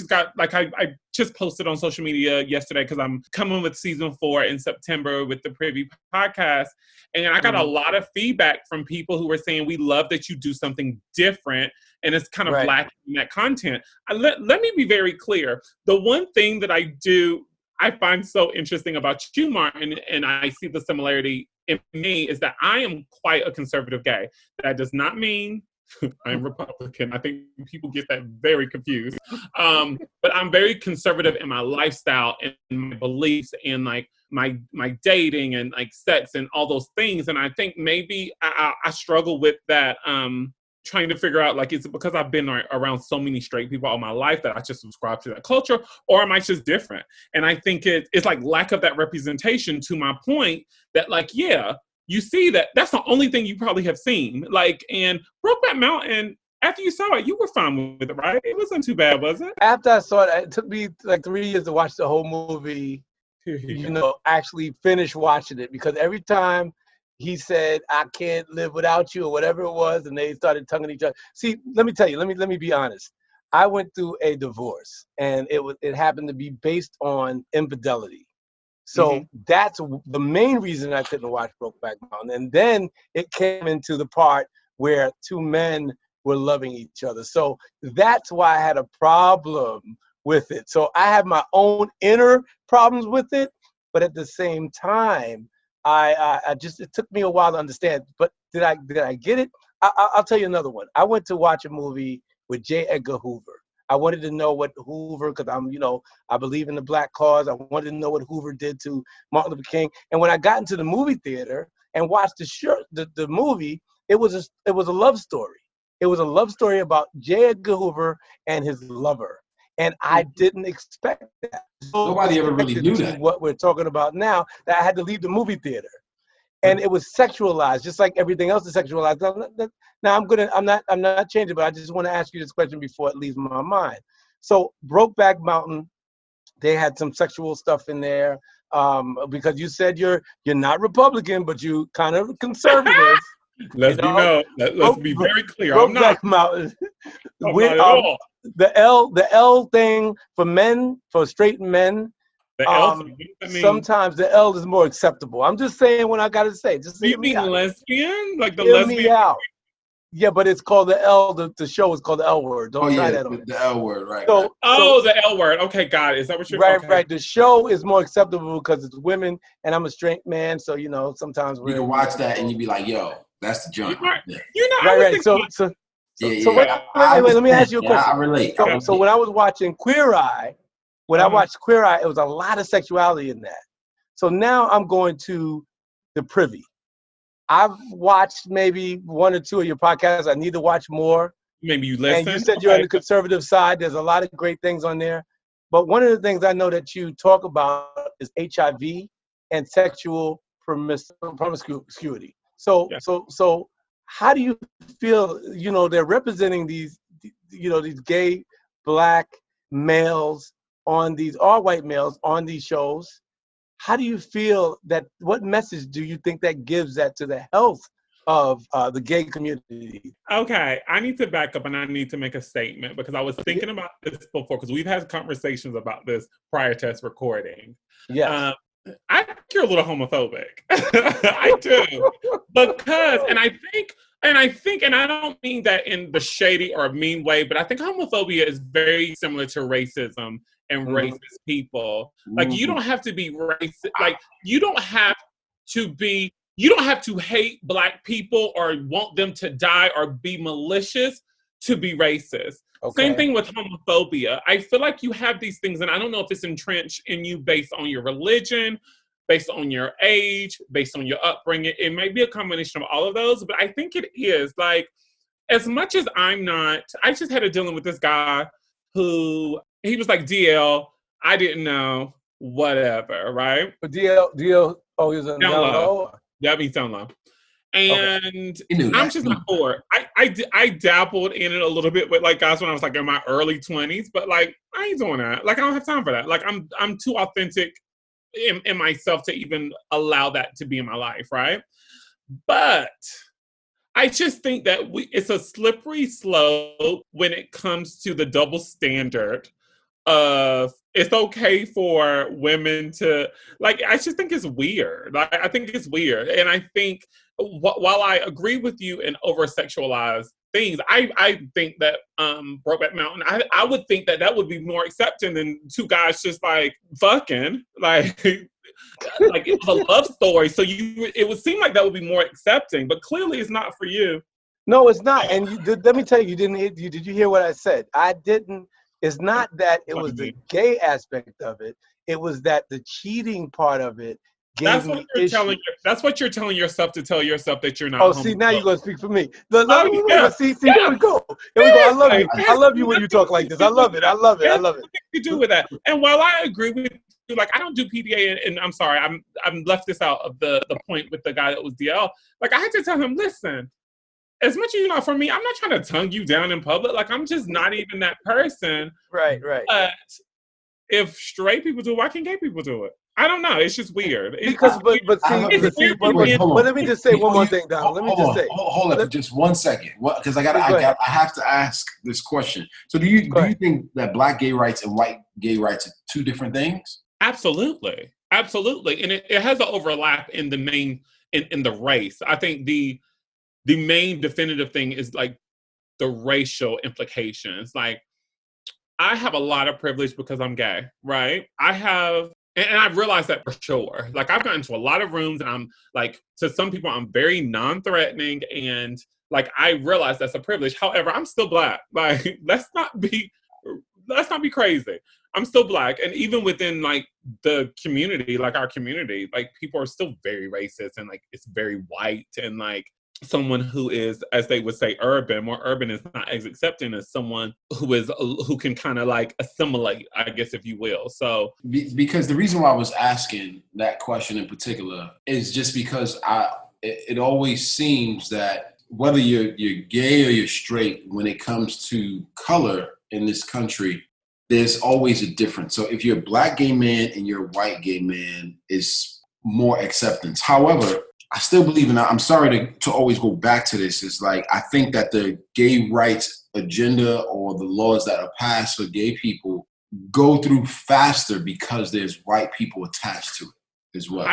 A: just posted on social media yesterday because I'm coming with season 4 in September with the Privy podcast. And I got a lot of feedback from people who were saying, we love that you do something different and it's kind of lacking in that content. Let me be very clear. The one thing that I find so interesting about you, Martin, and I see the similarity in me, is that I am quite a conservative gay. That does not mean I'm Republican. I think people get that very confused. But I'm very conservative in my lifestyle and my beliefs and like my dating and like sex and all those things. And I think maybe I struggle with that, trying to figure out, like, is it because I've been around so many straight people all my life that I just subscribe to that culture, or am I just different? And I think it's like lack of that representation, to my point, that like, yeah, you see that's the only thing you probably have seen. Like, and Brokeback Mountain, after you saw it, you were fine with it, right? It wasn't too bad, was it?
B: After I saw it, it took me like 3 years to watch the whole movie, actually finish watching it, because every time he said, I can't live without you, or whatever it was, and they started tonguing each other. See, let me tell you, let me be honest. I went through a divorce, and it happened to be based on infidelity. So that's the main reason I couldn't watch Brokeback Mountain. And then it came into the part where two men were loving each other. So that's why I had a problem with it. So I have my own inner problems with it, but at the same time, it took me a while to understand. But did I get it? I'll tell you another one. I went to watch a movie with J. Edgar Hoover. I wanted to know what Hoover, because I believe in the Black cause. I wanted to know what Hoover did to Martin Luther King. And when I got into the movie theater and watched the movie, it was a love story. It was a love story about J. Edgar Hoover and his lover. And I didn't expect that.
C: Nobody ever really knew that.
B: What we're talking about now, that I had to leave the movie theater. And it was sexualized, just like everything else is sexualized. Now I'm not changing, but I just want to ask you this question before it leaves my mind. So Brokeback Mountain, they had some sexual stuff in there, because you said you're not Republican, but you kind of conservative.
A: Let's be very clear.
B: Brokeback Mountain, with the L thing for men, for straight men. Sometimes the L is more acceptable. I'm just saying what I gotta say. Just
A: you mean lesbian? Like the
B: hear
A: lesbian?
B: Me out. Yeah, but it's called the L. The show is called the L word. Don't try that on
C: the L word, right?
A: The L word. Okay, got it. Is that what you're?
B: Right. The show is more acceptable because it's women, and I'm a straight man, so sometimes
C: you can watch that and you be like, "Yo, that's the joint."
B: Right. So wait. Let me ask you a question.
C: I relate.
B: So when I was watching Queer Eye. When I watched Queer Eye, it was a lot of sexuality in that. So now I'm going to the Privy. I've watched maybe one or two of your podcasts. I need to watch more.
A: Maybe you
B: And
A: listen.
B: you said you're on the conservative side. There's a lot of great things on there. But one of the things I know that you talk about is HIV and sexual promiscuity. So,
A: Yeah.
B: so how do you feel, they're representing these, these gay, black males on these, all white males on these shows? How do you feel that, what message do you think that gives that to the health of the gay community?
A: Okay, I need to back up and I need to make a statement because I was thinking about this before because we've had conversations about this prior to us recording.
B: Yes.
A: I think you're a little homophobic. I do. Because, and I don't mean that in the shady or mean way, but I think homophobia is very similar to racism and racist people. Like, you don't have to be racist. Like, you don't have to hate Black people or want them to die or be malicious to be racist. Okay. Same thing with homophobia. I feel like you have these things, and I don't know if it's entrenched in you based on your religion, based on your age, based on your upbringing. It may be a combination of all of those, but I think it is. Like, as much as I just had a dealing with this guy who, he was like, DL, I didn't know, whatever, right?
B: But DL, oh, he was in down low?
A: That means down low. And I'm just not for it. I dabbled in it a little bit with like guys when I was like in my early 20s, but like I ain't doing that. Like I don't have time for that. Like I'm too authentic in myself to even allow that to be in my life, right? But I just think that it's a slippery slope when it comes to the double standard of it's okay for women to, like, I just think it's weird. Like, I think it's weird. And I think while I agree with you in over-sexualized things, I think that Brokeback Mountain, I would think that would be more accepting than two guys just like fucking, like like it was a love story. So it would seem like that would be more accepting, but clearly it's not for you.
B: No, it's not. And let me tell you, did you hear what I said? I didn't. It's not that it was the gay aspect of it. It was that the cheating part of it gave me issues.
A: That's what you're telling yourself to tell yourself that you're not.
B: Oh, see, now you're gonna speak for me. See, here we go. Here we go. I love you. I love you when you talk like this. I love it. I love it. I love it.
A: To do with that. And while I agree with you, like I don't do PDA, and I'm sorry, I'm left this out of the point with the guy that was DL. Like I had to tell him, listen. As much as you're not for me, I'm not trying to tongue you down in public. Like, I'm just not even that person.
B: Right.
A: But if straight people do it, why can't gay people do it? I don't know. It's just weird.
B: But let me just say one more thing, Don. Let me just say.
C: Hold on for just 1 second. Because I have to ask this question. So do you think that Black gay rights and white gay rights are two different things?
A: Absolutely. And it has an overlap in the main, in the race. I think the main definitive thing is like the racial implications. Like I have a lot of privilege because I'm gay, right? And I've realized that for sure. Like I've gotten into a lot of rooms and I'm like, to some people, I'm very non-threatening and like, I realize that's a privilege. However, I'm still Black. Like, let's not be crazy. I'm still Black. And even within like the community, like our community, like people are still very racist and like, it's very white and like, someone who is, as they would say, more urban is not as accepting as someone who can kind of like assimilate, I guess, if you will. So
C: because the reason why I was asking that question in particular is just because it always seems that whether you're gay or you're straight, when it comes to color in this country, there's always a difference. So if you're a Black gay man and you're a white gay man, it's more acceptance. However, I still believe, and I'm sorry to always go back to this, it's like I think that the gay rights agenda or the laws that are passed for gay people go through faster because there's white people attached to it as well.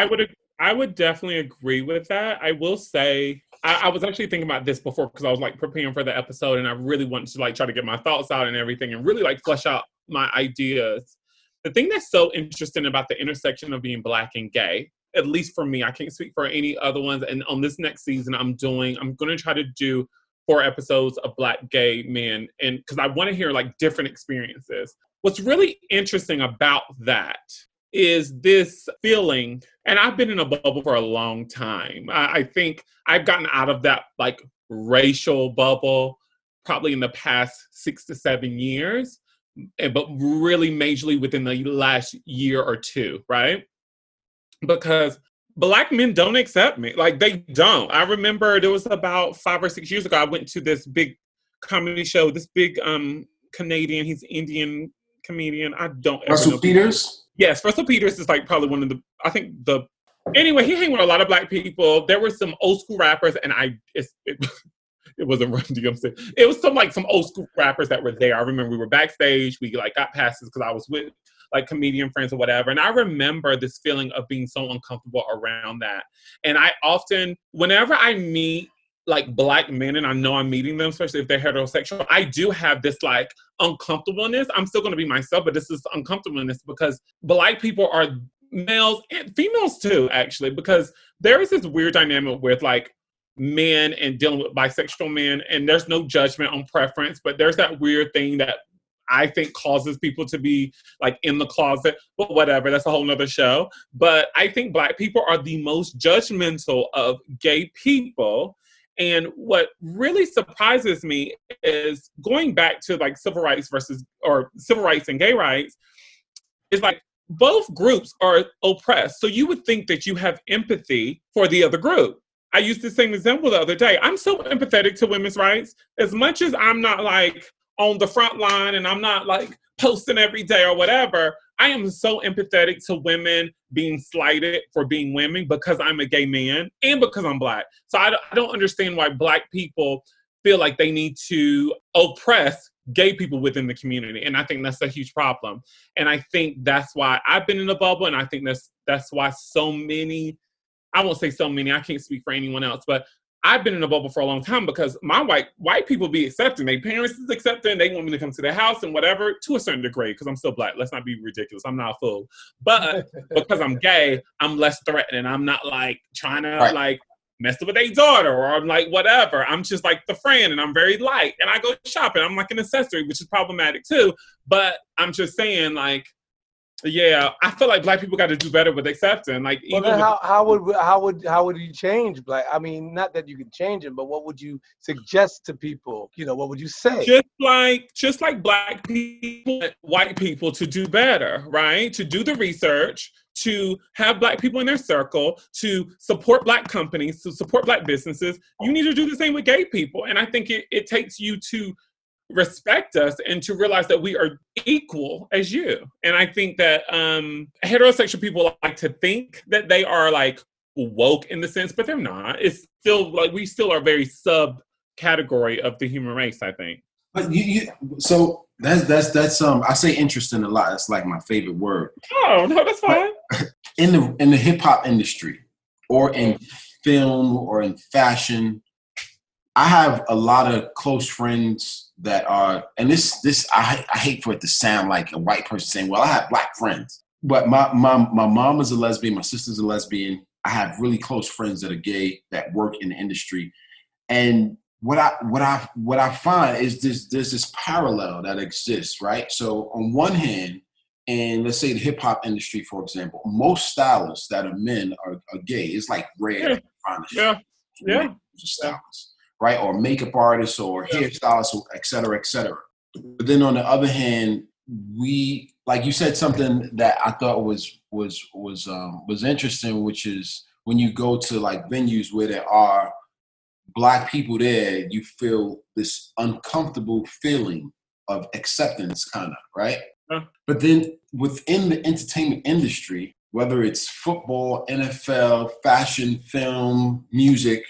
A: I would definitely agree with that. I will say, I was actually thinking about this before because I was like preparing for the episode and I really wanted to like try to get my thoughts out and everything and really like flesh out my ideas. The thing that's so interesting about the intersection of being Black and gay, at least for me, I can't speak for any other ones. And on this next season, I'm going to try to do 4 episodes of Black gay men. And because I want to hear like different experiences. What's really interesting about that is this feeling, and I've been in a bubble for a long time. I think I've gotten out of that like racial bubble probably in the past 6 to 7 years, but really majorly within the last year or two, right? Because Black men don't accept me. Like, they don't. I remember there was about 5 or 6 years ago, I went to this big comedy show, this big Canadian, he's Indian comedian. I don't ever
C: Russell
A: know.
C: Peters?
A: Yes, Russell Peters is like probably one of the, I think anyway, he hang with a lot of Black people. There were some old school rappers, and it wasn't Run DMC. It was some old school rappers that were there. I remember we were backstage. We like got passes because I was with like comedian friends or whatever. And I remember this feeling of being so uncomfortable around that. And I often, whenever I meet like Black men and I know I'm meeting them, especially if they're heterosexual, I do have this like uncomfortableness. I'm still going to be myself, but this is uncomfortableness because Black people are males and females too, actually, because there is this weird dynamic with like men and dealing with bisexual men, and there's no judgment on preference, but there's that weird thing that I think causes people to be like in the closet, but whatever, that's a whole nother show. But I think Black people are the most judgmental of gay people. And what really surprises me is going back to like civil rights and gay rights is like both groups are oppressed. So you would think that you have empathy for the other group. I used the same example the other day. I'm so empathetic to women's rights. As much as I'm not like on the front line and I'm not like posting every day or whatever, I am so empathetic to women being slighted for being women because I'm a gay man and because I'm Black. So I don't understand why Black people feel like they need to oppress gay people within the community. And I think that's a huge problem. And I think that's why I've been in a bubble. And I think that's why so many, I won't say so many, I can't speak for anyone else, but I've been in a bubble for a long time because my white people be accepting. Their parents is accepting. They want me to come to their house and whatever, to a certain degree, because I'm still Black. Let's not be ridiculous. I'm not a fool. But because I'm gay, I'm less threatening. I'm not like trying to like mess with their daughter or I'm like whatever. I'm just like the friend and I'm very light. And I go shopping. I'm like an accessory, which is problematic too. But I'm just saying like, yeah, I feel like Black people got to do better with accepting. Like,
B: well, then how would you change Black? I mean, not that you can change them, but what would you suggest to people? You know, what would you say?
A: Just like Black people, white people to do better, right? To do the research, to have Black people in their circle, to support Black companies, to support Black businesses. You need to do the same with gay people, and I think it takes you to respect us and to realize that we are equal as you. And I think that heterosexual people like to think that they are like woke in the sense, but they're not. It's still like we still are very subcategory of the human race, I think.
C: But so that's I say interesting a lot. That's like my favorite word.
A: Oh no, that's fine.
C: But in the hip hop industry or in film or in fashion, I have a lot of close friends that are, and this I hate for it to sound like a white person saying, well, I have Black friends. But my mom is a lesbian, my sister's a lesbian. I have really close friends that are gay that work in the industry. And what I find is there's this parallel that exists, right? So on one hand, and let's say the hip hop industry, for example, most stylists that are men are gay. It's like rare.
A: Yeah.
C: Stylists. Right, or makeup artists, or hairstylists, et cetera, et cetera. But then on the other hand, we, like you said something that I thought was interesting, which is when you go to like venues where there are Black people there, you feel this uncomfortable feeling of acceptance, kind of, right? But then within the entertainment industry, whether it's football, NFL, fashion, film, music,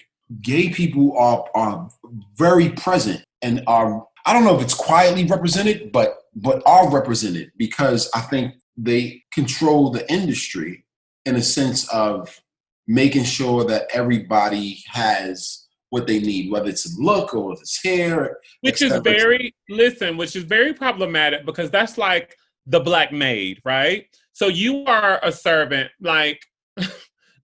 C: gay people are very present and are, I don't know if it's quietly represented, but are represented because I think they control the industry in a sense of making sure that everybody has what they need, whether it's a look or it's hair.
A: Which is very problematic because that's like the Black maid, right? So you are a servant, like,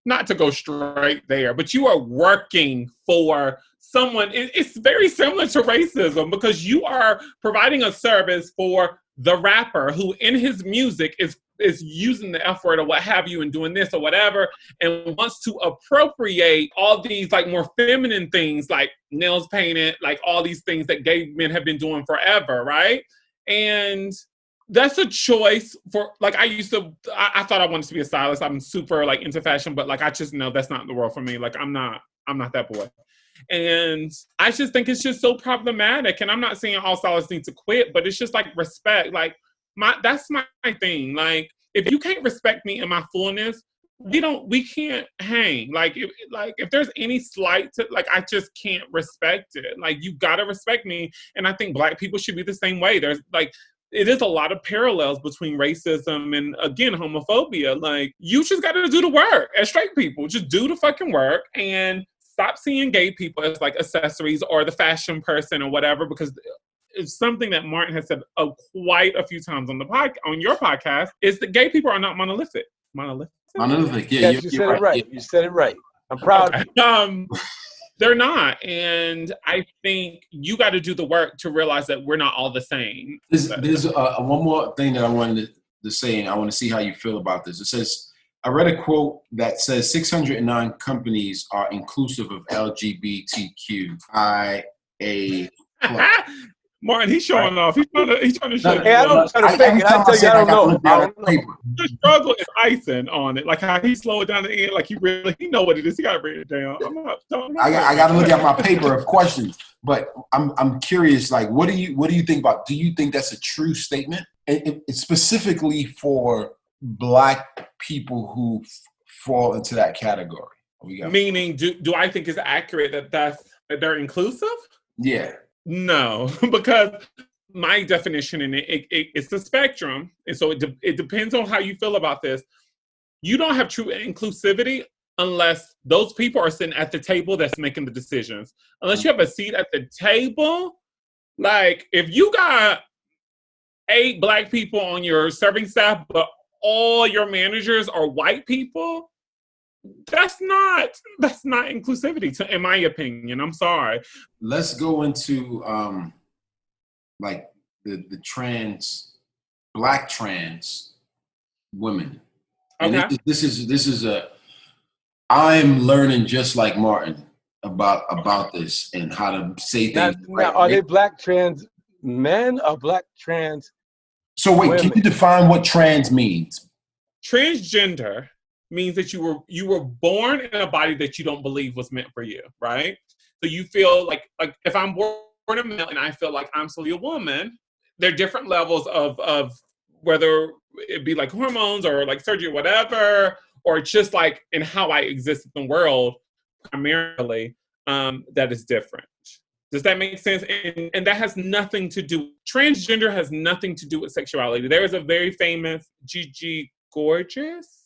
A: not to go straight there, but you are working for someone. It's very similar to racism because you are providing a service for the rapper who in his music is using the F word or what have you and doing this or whatever and wants to appropriate all these like more feminine things like nails painted, like all these things that gay men have been doing forever, right? And that's a choice for, like, I thought I wanted to be a stylist. I'm super like into fashion, but like, I just know that's not the world for me. Like, I'm not that boy. And I just think it's just so problematic. And I'm not saying all stylists need to quit, but it's just like respect. Like that's my thing. Like, if you can't respect me in my fullness, we can't hang. Like, if there's any slight to, like, I just can't respect it. Like, you gotta respect me. And I think Black people should be the same way. There's like, it is a lot of parallels between racism and, again, homophobia. Like, you just got to do the work as straight people. Just do the fucking work and stop seeing gay people as like accessories or the fashion person or whatever, because it's something that Martin has said quite a few times on on your podcast, is that gay people are not monolithic.
C: Monolithic, yeah.
B: Yes, you said it right. You said it right. I'm proud of you.
A: They're not. And I think you got to do the work to realize that we're not all the same.
C: There's one more thing that I wanted to say, and I want to see how you feel about this. It says, I read a quote that says 609 companies are inclusive of LGBTQIA.
A: Martin, he's showing off. He's trying to show.
B: Hey, I don't try to fake it. I tell you, I don't know.
A: The struggle is icing on it. Like how he slowed down the end. Like he know what it is. He got to bring it down.
C: I got to look at my paper of questions. But I'm curious. Like, what do you think about? Do you think that's a true statement? It's specifically for Black people who fall into that category.
A: Meaning, do I think it's accurate that they're inclusive?
C: Yeah.
A: No, because my definition in it's the spectrum. And so it depends on how you feel about this. You don't have true inclusivity unless those people are sitting at the table that's making the decisions. Unless you have a seat at the table, like if you got 8 Black people on your serving staff, but all your managers are white people, that's not inclusivity, in my opinion. I'm sorry.
C: Let's go into like the Black trans women. And
A: okay.
C: This is I'm learning just like Martin about this and how to say things.
B: Now, are they Black trans men or Black trans?
C: So wait,
B: women?
C: Can you define what trans means?
A: Transgender means that you were born in a body that you don't believe was meant for you, right? So you feel like if I'm born a male and I feel like I'm still a woman, there are different levels of whether it be like hormones or like surgery or whatever, or just like in how I exist in the world primarily, that is different. Does that make sense? And that has nothing to do, transgender has nothing to do with sexuality. There is a very famous Gigi Gorgeous,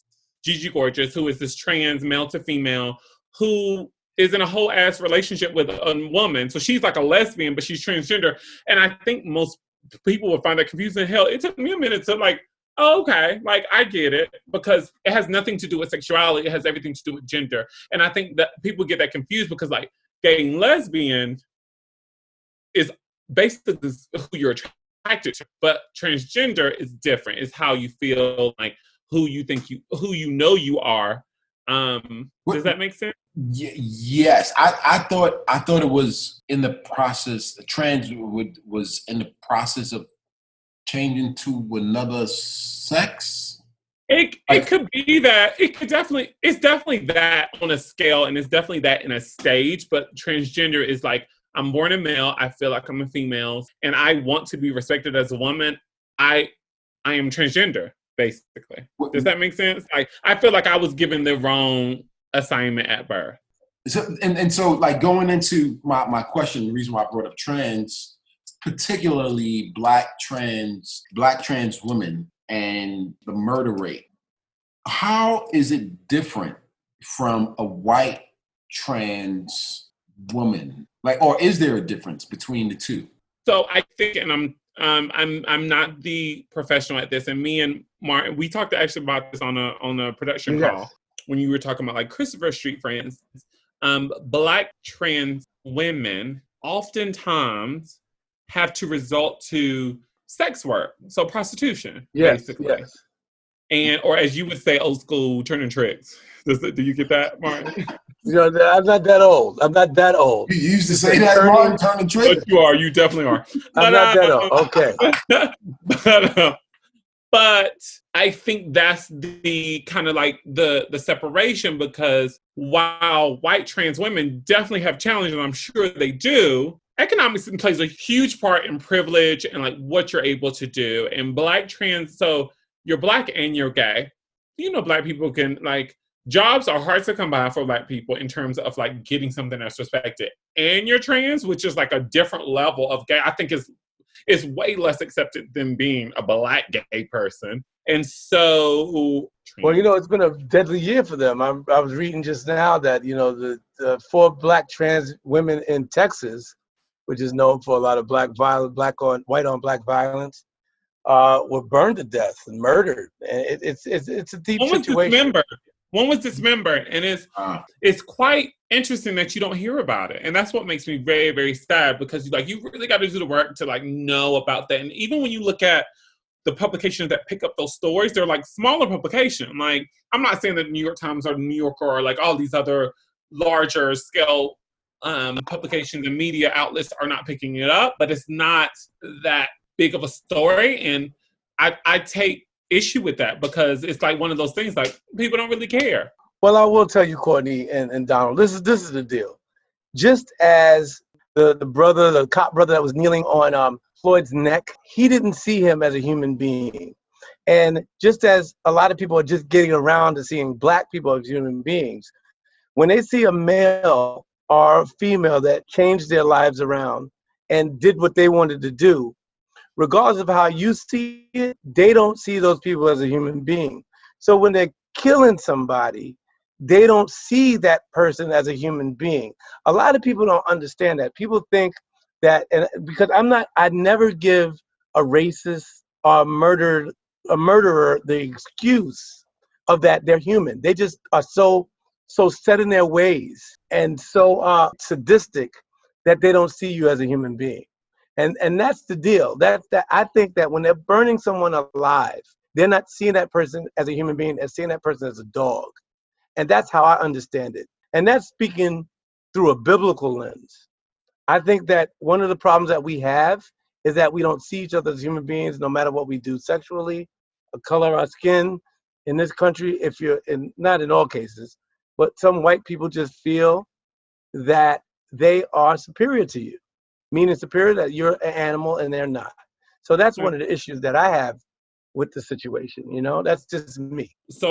A: who is this trans male to female, who is in a whole ass relationship with a woman. So she's like a lesbian, but she's transgender. And I think most people would find that confusing. Hell, it took me a minute to like, oh, okay, like I get it, because it has nothing to do with sexuality. It has everything to do with gender. And I think that people get that confused because like gay and lesbian is basically who you're attracted to, but transgender is different. It's how you feel, like who you know you are. Does that make sense?
C: Yes, I thought it was in the process. Trans was in the process of changing to another sex.
A: It could be that. It's definitely that on a scale, and it's definitely that in a stage. But transgender is like, I'm born a male. I feel like I'm a female, and I want to be respected as a woman. I am transgender, basically. Does that make sense? Like, I feel like I was given the wrong assignment at birth.
C: So like going into my question, the reason why I brought up trans, particularly black trans women and the murder rate. How is it different from a white trans woman? Like, or is there a difference between the two?
A: So I think, and I'm not the professional at this, and me and Martin, we talked actually about this on a production call when you were talking about like Christopher Street, for instance. Black trans women oftentimes have to resort to sex work, so prostitution,
B: Yes,
A: basically.
B: yes.
A: And, or as you would say, old school, turning tricks. Do you get that, Martin?
B: You know, I'm not that old. I'm not that old.
C: You used to say that, Martin, turning trick?
A: But you are. You definitely are.
B: I'm not that old. Okay.
A: But I think that's the kind of like the separation, because while white trans women definitely have challenges, and I'm sure they do, economics plays a huge part in privilege and like what you're able to do. And black trans, so you're black and you're gay. You know, black people can like, jobs are hard to come by for black people in terms of like getting something that's respected. And you're trans, which is like a different level of gay. I think is way less accepted than being a black gay person. And so...
B: Well, you know, it's been a deadly year for them. I was reading just now that, you know, the 4 black trans women in Texas, which is known for a lot of black violence, white on black violence, were burned to death and murdered. And it's a deep situation.
A: One was dismembered, and it's quite interesting that you don't hear about it. And that's what makes me very, very sad, because like you really got to do the work to like know about that. And even when you look at the publications that pick up those stories, they're like smaller publications. Like, I'm not saying that New York Times or New Yorker or like all these other larger scale publications and media outlets are not picking it up, but it's not that big of a story. And I take issue with that, because it's like one of those things like people don't really care.
B: Well, I will tell you, Courtney and Donald, this is the deal. Just as the cop brother that was kneeling on Floyd's neck, he didn't see him as a human being. And just as a lot of people are just getting around to seeing black people as human beings, when they see a male or a female that changed their lives around and did what they wanted to do, regardless of how you see it, they don't see those people as a human being. So when they're killing somebody, they don't see that person as a human being. A lot of people don't understand that. People think that, and because I never give a racist or a murderer the excuse of that they're human. They just are so set in their ways and so sadistic that they don't see you as a human being. And that's the deal. I think that when they're burning someone alive, they're not seeing that person as a human being, they're seeing that person as a dog. And that's how I understand it. And that's speaking through a biblical lens. I think that one of the problems that we have is that we don't see each other as human beings, no matter what we do sexually, the color of our skin. In this country, not in all cases, but some white people just feel that they are superior to you. Meaning superior, that you're an animal and they're not. So that's one of the issues that I have with the situation, you know? That's just me.
A: So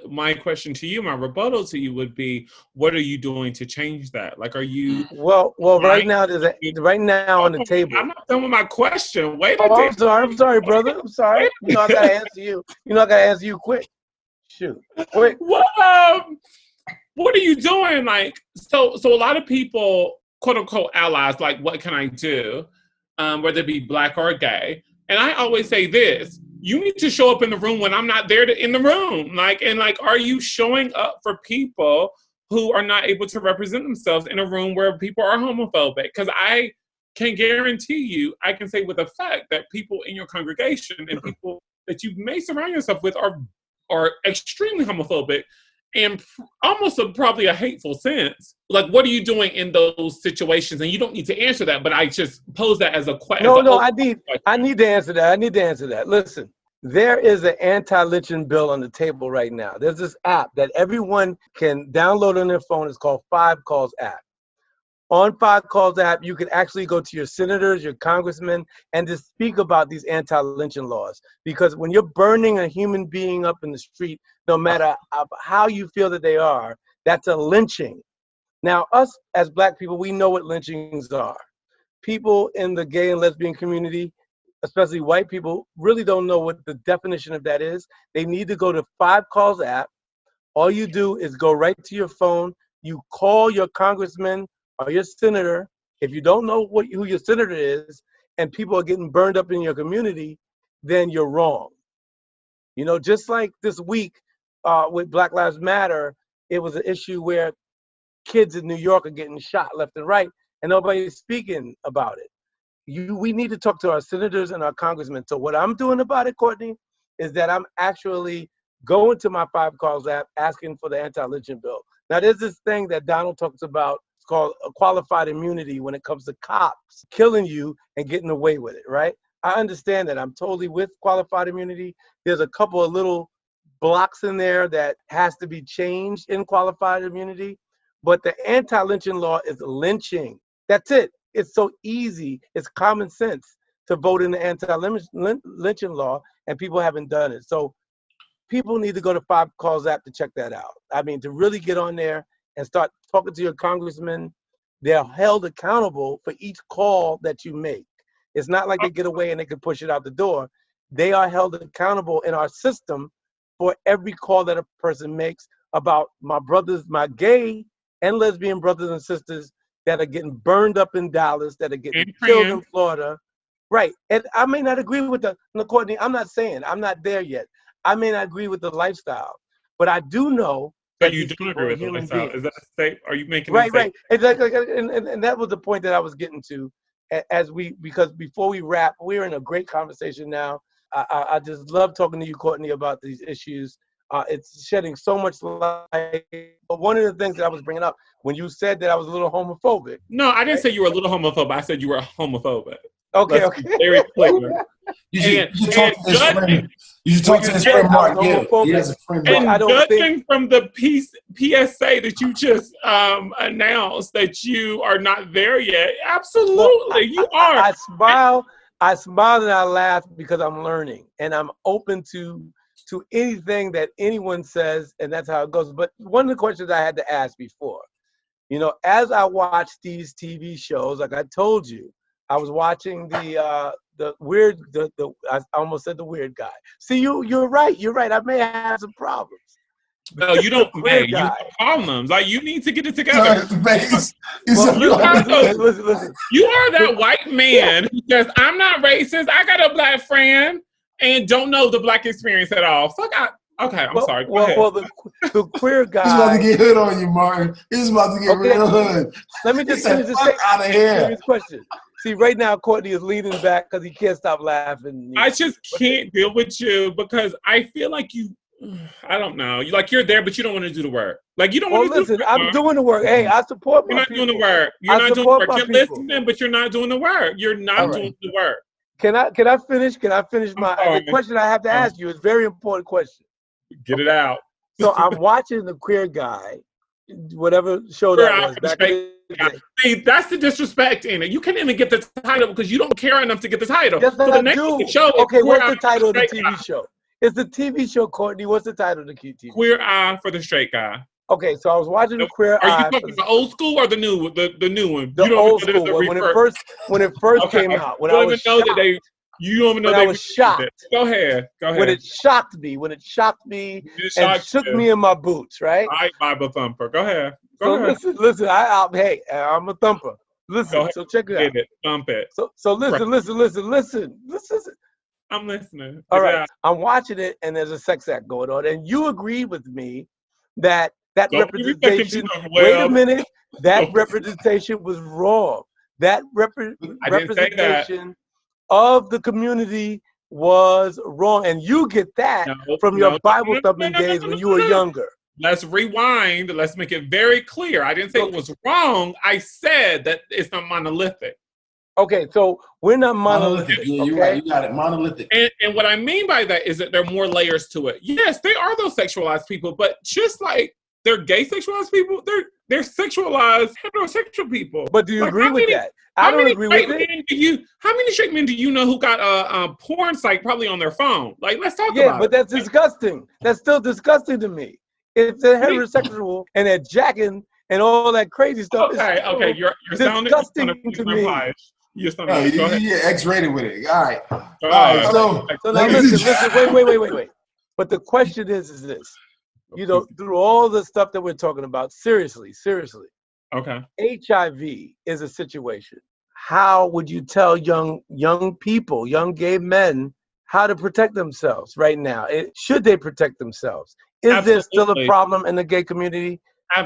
A: my question to you, my rebuttal to you would be, what are you doing to change that? Like, are you...
B: Well, right now on the table.
A: I'm not done with my question. Wait
B: a minute. I'm sorry, brother. I'm sorry. You know I gotta answer you. You know I gotta answer you quick. Shoot. Quick.
A: What are you doing? Like, so a lot of people, quote unquote allies, like, what can I do? Whether it be black or gay. And I always say this, you need to show up in the room when I'm not there in the room. Like, are you showing up for people who are not able to represent themselves in a room where people are homophobic? Because I can guarantee you, I can say with a fact that people in your congregation and people that you may surround yourself with are extremely homophobic and almost probably a hateful sense. Like, what are you doing in those situations? And you don't need to answer that, but I just pose that as a question.
B: No, I need to answer that. Listen, there is an anti-lynching bill on the table right now. There's this app that everyone can download on their phone. It's called 5 Calls app. On 5 Calls app, you can actually go to your senators, your congressmen, and just speak about these anti-lynching laws. Because when you're burning a human being up in the street, no matter how you feel that they are, that's a lynching. Now, us as black people, we know what lynchings are. People in the gay and lesbian community, especially white people, really don't know what the definition of that is. They need to go to 5 Calls app. All you do is go right to your phone. You call your congressman or your senator. If you don't know who your senator is, and people are getting burned up in your community, then you're wrong. You know, just like this week with Black Lives Matter, it was an issue where kids in New York are getting shot left and right, and nobody's speaking about it. we need to talk to our senators and our congressmen. So what I'm doing about it, Courtney, is that I'm actually going to my 5 Calls app asking for the anti-lynching bill. Now, there's this thing that Donald talks about. It's called a qualified immunity when it comes to cops killing you and getting away with it, right? I understand that. I'm totally with qualified immunity. There's a couple of little blocks in there that has to be changed in qualified immunity. But the anti-lynching law is lynching. That's it. It's so easy. It's common sense to vote in the anti-lynching law, and people haven't done it. So people need to go to 5 Calls app to check that out. I mean, to really get on there and start talking to your congressman. They're held accountable for each call that you make. It's not like they get away and they can push it out the door. They are held accountable in our system for every call that a person makes about my brothers, my gay and lesbian brothers and sisters that are getting burned up in Dallas, that are getting killed in Florida. Right. And I may not agree with Courtney, I'm not saying, I'm not there yet. I may not agree with the lifestyle, but I do know that
A: you don't agree with the lifestyle.
B: Beings.
A: Is that a state? Are you making
B: right? And that was the point that I was getting to, because before we wrap, we're in a great conversation now. I just love talking to you, Courtney, about these issues. It's shedding so much light. But one of the things that I was bringing up when you said that I was a little homophobic.
A: No, I didn't say you were a little homophobic. I said you were homophobic.
B: Okay.
A: Let's be very clear.
C: You should talk to his friend. You should talk to his friend Mark. He has a friend Mark.
A: And judging from the PSA that you just announced that you are not there yet, absolutely, you are.
B: I smile and I laugh because I'm learning and I'm open to anything that anyone says, and that's how it goes. But one of the questions I had to ask before, as I watch these TV shows, like I told you, I was watching I almost said the weird guy. See, you're right. I may have some problems.
A: No, you don't. You have problems. Like, you need to get it together.
B: Listen.
A: You are that white man who says, I'm not racist. I got a black friend and don't know the black experience at all. Okay, I'm sorry. Go ahead.
B: Well, the queer guy.
C: He's about to get hood on you, Martin. He's about to get real hood.
B: Let me just finish this
C: out of here.
B: Question. See, right now, Courtney is leaning back because he can't stop laughing.
A: I just can't deal with you because I feel like I don't know. You're there, but you don't want to do the work. Like, you don't want to do the work.
B: I'm doing the work. Hey, I support my people.
A: You're not doing the work. You're not doing the work. You're listening, but you're not doing the work. You're not doing the work.
B: Can I finish? The question I have to ask you is a very important question.
A: Get it out.
B: So I'm watching the queer guy, whatever show that was.
A: See, that's the disrespect in it. You can't even get the title because you don't care enough to get the title.
B: Yes,
A: so the next show.
B: Okay, what's the title of the TV show? It's the TV show, Courtney. What's the title of the TV show?
A: Queer Eye for the Straight Guy.
B: Okay, so I was watching the Queer Eye.
A: Are you talking the old school or the new one? The new one.
B: The old school when it first came out. When I was shocked.
A: You don't even know
B: I was shocked.
A: Go ahead. When
B: it shocked me and shook me in my boots, right?
A: All right, Bible thumper. Go ahead.
B: Listen. I'm a thumper. Listen. So check it out.
A: Get it. Thump it.
B: So listen.
A: I'm listening.
B: All right. I'm watching it, and there's a sex act going on, and you agreed with me that representation. Wait a minute. That representation was wrong. That representation of the community was wrong, and you get that from your Bible thumping days when you were younger.
A: Let's rewind. Let's make it very clear. I didn't say it was wrong. I said that it's not monolithic.
B: Okay, so we're not monolithic.
C: Yeah, you're right. You got it. Monolithic.
A: And what I mean by that is that there are more layers to it. Yes, they are those sexualized people, but just like they're gay sexualized people, they're sexualized heterosexual people.
B: But do you agree with that? I don't agree with it.
A: How many straight men do you know who got a porn site probably on their phone? Like, let's talk about it.
B: Yeah, but that's disgusting. That's still disgusting to me. If they're heterosexual and they're jacking and all that crazy stuff.
A: Okay, you're sounding
B: disgusting to me.
C: You're X-rated with it. All right.
B: So now listen. Wait. But the question is this. Through all the stuff that we're talking about, seriously.
A: Okay.
B: HIV is a situation. How would you tell young people, young gay men, how to protect themselves right now? Should they protect themselves? Is there still a problem in the gay community?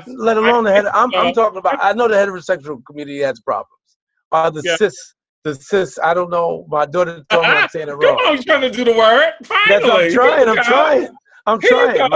B: Let alone I'm talking about. I know the heterosexual community has problems. The cis the cis. I don't know. My daughter told me I'm saying it
A: Come
B: wrong.
A: on, you're trying to do the word.
B: Yes,
A: Finally.
B: I'm
A: Here you
B: trying.
A: go.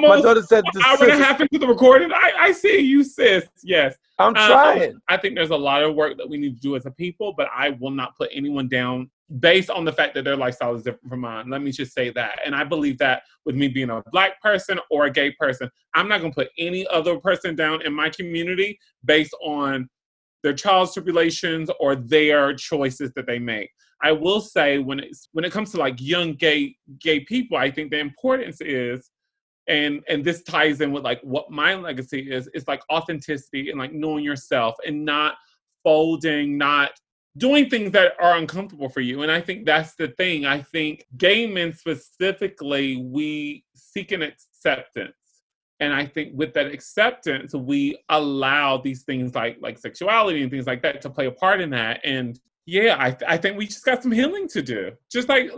B: My daughter said the
A: Hour and a
B: cis.
A: half into the recording. I see you, sis. Yes.
B: I'm trying.
A: I think there's a lot of work that we need to do as a people, but I will not put anyone down based on the fact that their lifestyle is different from mine. Let me just say that. And I believe that with me being a Black person or a gay person, I'm not going to put any other person down in my community based on their child's tribulations or their choices that they make. I will say when it comes to like young gay people, I think the importance is, and this ties in with like what my legacy is like authenticity and like knowing yourself and not folding, not doing things that are uncomfortable for you. And I think that's the thing. I think gay men specifically, we seek an acceptance. And I think with that acceptance, we allow these things like sexuality and things like that to play a part in that. And yeah, I think we just got some healing to do. Just like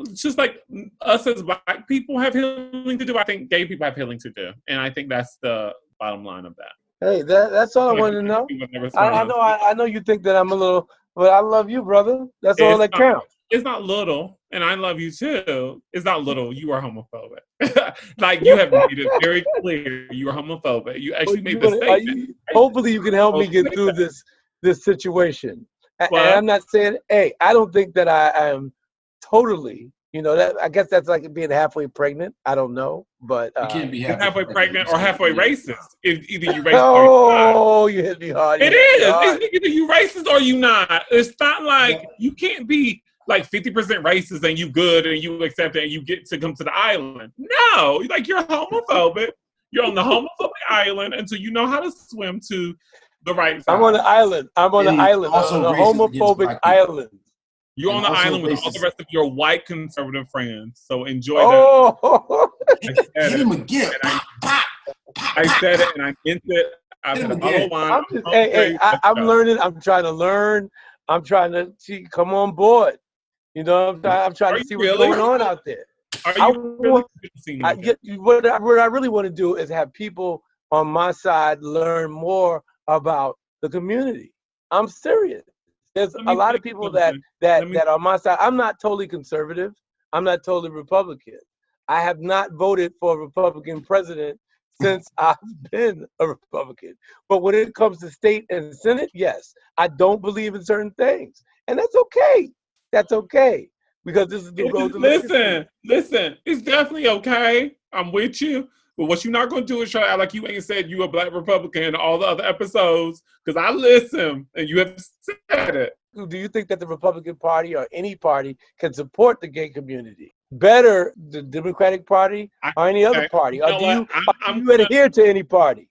A: us as Black people have healing to do, I think gay people have healing to do. And I think that's the bottom line of that.
B: Hey, that's all I wanted to know. I know you think that I'm a little, but I love you, brother. That's all that counts.
A: It's not little, and I love you too. It's not little. You are homophobic. Like you have made it very clear. You are homophobic. You actually made the statement.
B: Hopefully, you can help me get through this situation. Well, and I'm not saying, hey, I don't think that I am totally. I guess that's like being halfway pregnant. I don't know, but
C: you can't be
A: halfway pregnant or halfway racist. If either you racist
B: or you hit me hard.
A: It is. It's either you racist or you not. It's not like you can't be like 50% racist and you good and you accept it and you get to come to the island. No, like you're homophobic. You're on the homophobic island until you know how to swim to the right side.
B: I'm on the island. I'm on the homophobic island.
A: You're on the island with all the rest of your white conservative friends. So enjoy that.
C: Hit him again.
A: I said it and I meant it. I've had a bottle of wine.
B: I'm learning. I'm trying to learn. I'm trying to come on board. I'm trying to see what's going on out there. What I really want to do is have people on my side learn more about the community. I'm serious. There's a lot of people that are on my side. I'm not totally conservative. I'm not totally Republican. I have not voted for a Republican president since I've been a Republican. But when it comes to state and Senate, yes, I don't believe in certain things. And that's okay. That's okay. Because this is the road to
A: listen, it's definitely okay. I'm with you. But what you're not going to do is try to act like you ain't said you a Black Republican in all the other episodes, because I listen and you have said it.
B: Do you think that the Republican Party or any party can support the gay community better the Democratic Party or any other party? Or do you adhere to any party?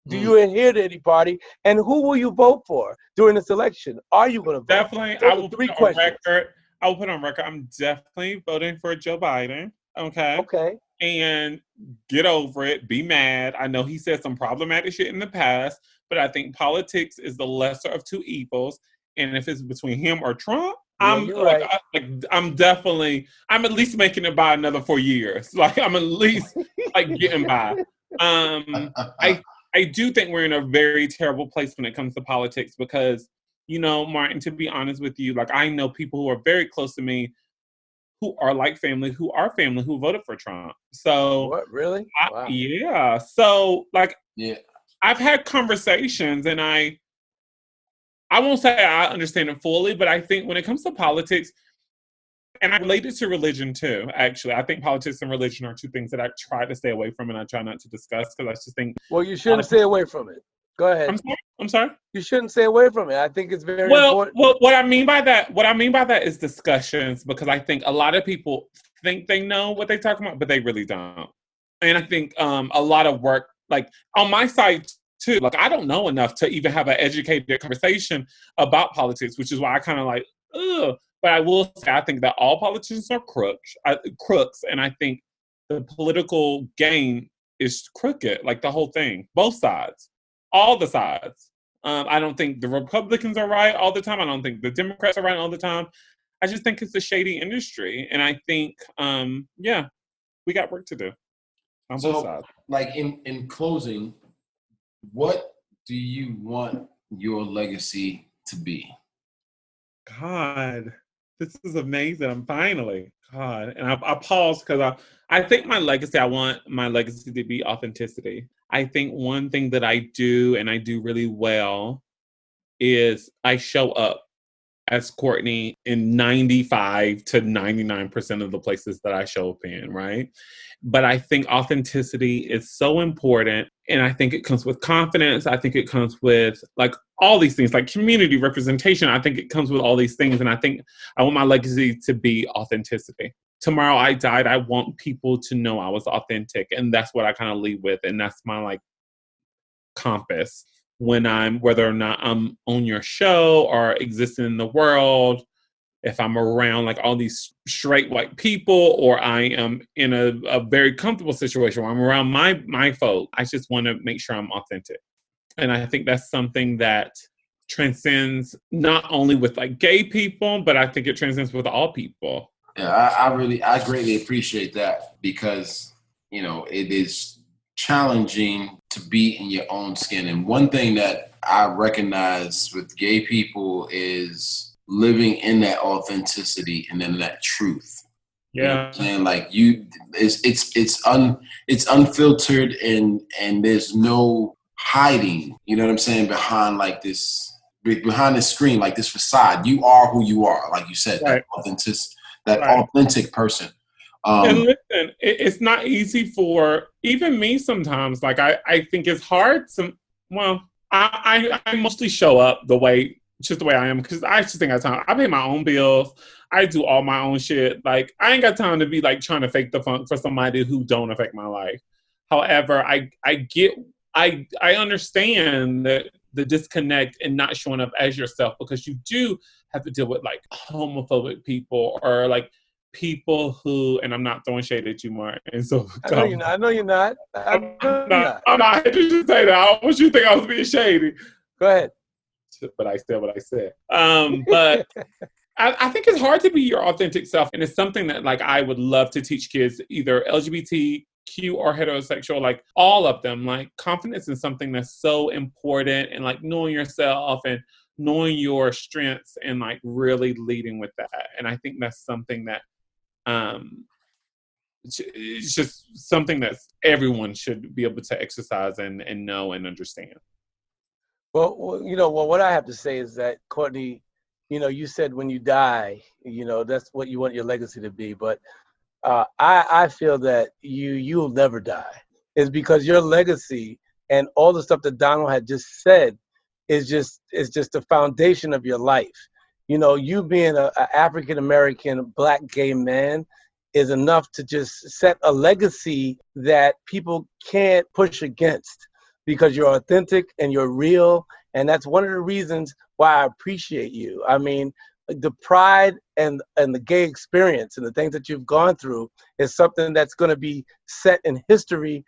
B: Do you adhere to any party? And who will you vote for during this election? Are you going to vote?
A: Definitely, I will put on record. I will put on record. I'm definitely voting for Joe Biden. Okay.
B: Okay.
A: And get over it. Be mad. I know he said some problematic shit in the past, but I think politics is the lesser of two evils. And if it's between him or Trump, I'm at least making it by another 4 years. Like I'm at least like getting by. I do think we're in a very terrible place when it comes to politics because, Martin, to be honest with you, like I know people who are very close to me who are like family, who voted for Trump. So
B: what, really? Wow.
A: Yeah. So I've had conversations and I won't say I understand it fully, but I think when it comes to politics, and I relate it to religion too, actually. I think politics and religion are two things that I try to stay away from and I try not to discuss because I just think...
B: Well, you shouldn't stay away from it. Go ahead.
A: I'm sorry?
B: You shouldn't stay away from it. I think it's very important.
A: Well, what I mean by that is discussions, because I think a lot of people think they know what they're talking about, but they really don't. And I think a lot of work, like on my side too, like I don't know enough to even have an educated conversation about politics, which is why I kind of like, ugh. But I will say, I think that all politicians are crooks, and I think the political game is crooked, like the whole thing, both sides, all the sides. I don't think the Republicans are right all the time. I don't think the Democrats are right all the time. I just think it's a shady industry, and I think, we got work to do on both sides.
C: Like in closing, what do you want your legacy to be?
A: God, this is amazing. I'm finally, God. And I paused because I think I want my legacy to be authenticity. I think one thing that I do and I do really well is I show up as Courtney in 95 to 99% of the places that I show up in, right? But I think authenticity is so important. And I think it comes with confidence. I think it comes with like all these things, like community representation. I think it comes with all these things. And I think I want my legacy to be authenticity. Tomorrow I died, I want people to know I was authentic. And that's what I kind of lead with. And that's my like compass when whether or not I'm on your show or existing in the world, if I'm around like all these straight white people, or I am in a very comfortable situation where I'm around my folk, I just want to make sure I'm authentic. And I think that's something that transcends not only with like gay people, but I think it transcends with all people.
C: Yeah, I greatly appreciate that, because, you know, it is challenging to be in your own skin. And one thing that I recognize with gay people is living in that authenticity and in that truth.
A: Yeah.
C: You know what I'm saying? Like it's unfiltered and there's no hiding, you know what I'm saying, behind this screen, like this facade. You are who you are, like you said,
A: right.
C: that authentic person.
A: And listen, it's not easy for even me sometimes. Like I think it's hard. I mostly show up just the way I am, because I just think I have time. I pay my own bills. I do all my own shit. Like I ain't got time to be like trying to fake the funk for somebody who don't affect my life. However, I understand that the disconnect and not showing up as yourself, because you do have to deal with like homophobic people or like people who, and I'm not throwing shade at you, Mark. And so
B: I know you're not. I'm not.
A: I had to just say that. I want you to think I was being shady.
B: Go ahead.
A: But I said what I said. But I think it's hard to be your authentic self. And it's something that like I would love to teach kids, either LGBTQ or heterosexual, like all of them. Like confidence is something that's so important, and like knowing yourself and knowing your strengths and like really leading with that. And I think that's something that it's just something that everyone should be able to exercise and know and understand.
B: Well, you know, what I have to say is that, Courtney, you know, you said when you die, you know, that's what you want your legacy to be. But I feel that you'll never die. It's because your legacy and all the stuff that Donald had just said is just the foundation of your life. You know, you being an African-American Black gay man is enough to just set a legacy that people can't push against, because you're authentic and you're real. And that's one of the reasons why I appreciate you. I mean, the pride and the gay experience and the things that you've gone through is something that's going to be set in history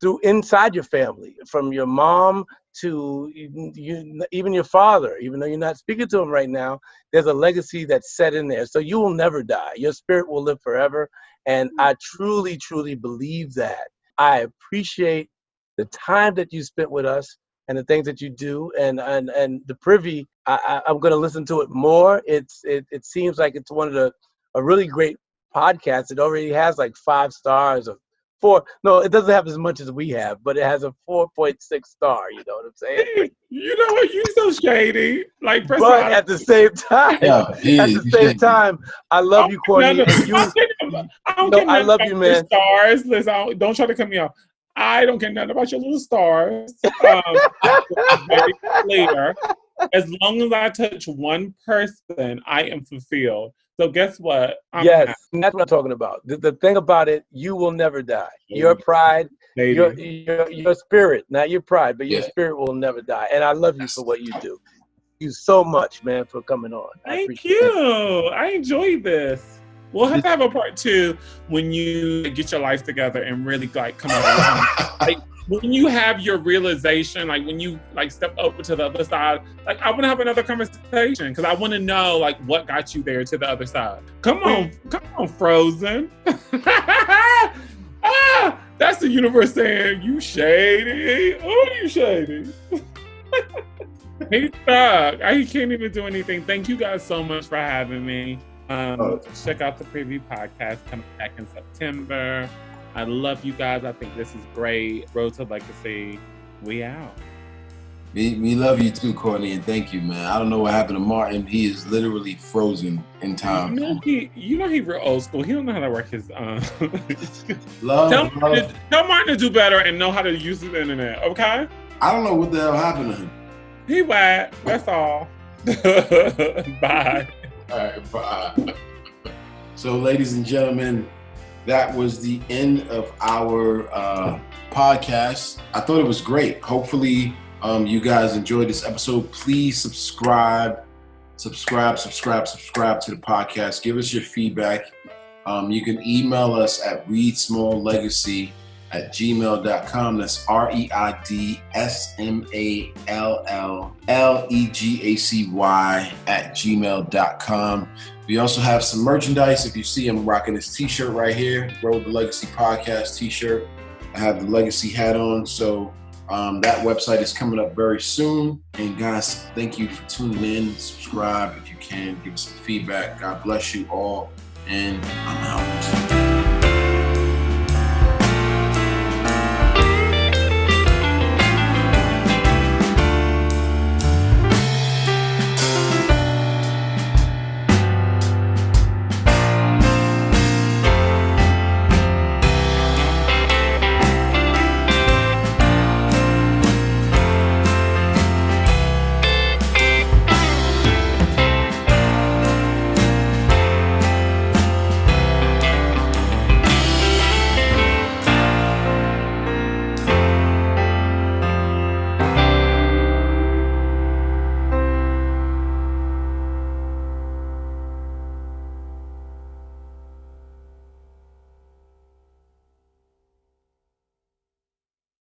B: through inside your family, from your mom to you, even your father. Even though you're not speaking to him right now, there's a legacy that's set in there. So you will never die. Your spirit will live forever. And I truly, truly believe that. I appreciate the time that you spent with us and the things that you do, and the Privy. I'm going to listen to it more. It seems like it's a really great podcast. It already has like 5 stars of 4. No, it doesn't have as much as we have, but it has a 4.6 star. You know what I'm saying?
A: You know what? You're so shady. Like,
B: but at the same time, I love you, Courtney. I love you, man.
A: Stars. Listen, don't try to cut me off. I don't care nothing about your little stars. Very clear. As long as I touch one person, I am fulfilled. So guess what?
B: Yes, that's what I'm talking about. The thing about it, you will never die. Your pride, your spirit, not your pride, but your spirit will never die. And I love you for what you do. Thank you so much, man, for coming on.
A: Thank you. I enjoyed this. We'll have to have a part 2 when you get your life together and really like come out. Like when you have your realization, like when you like step over to the other side, like I want to have another conversation, because I want to know like what got you there to the other side. Come on, Frozen. That's the universe saying you shady. Oh, you shady. He's stuck. He can't even do anything. Thank you guys so much for having me. Check out the Privy podcast coming back in September. I love you guys. I think this is great. Road to Legacy. We out.
C: We love you too, Courtney, and thank you, man. I don't know what happened to Martin. He is literally frozen in time.
A: He real old school. He don't know how to work his
C: Tell
A: Martin to do better and know how to use the internet, okay?
C: I don't know what the hell happened to him.
A: He whack. That's all. Bye.
C: All right, bye. So, ladies and gentlemen, that was the end of our podcast. I thought it was great. Hopefully, you guys enjoyed this episode. Please subscribe to the podcast. Give us your feedback. You can email us at readsmalllegacy@gmail.com. That's readsmalllegacy@gmail.com. We also have some merchandise. If you see, I'm rocking this t-shirt right here, Road to Legacy Podcast t-shirt. I have the Legacy hat on, so that website is coming up very soon. And guys, thank you for tuning in. Subscribe if you can. Give us some feedback. God bless you all. And I'm out.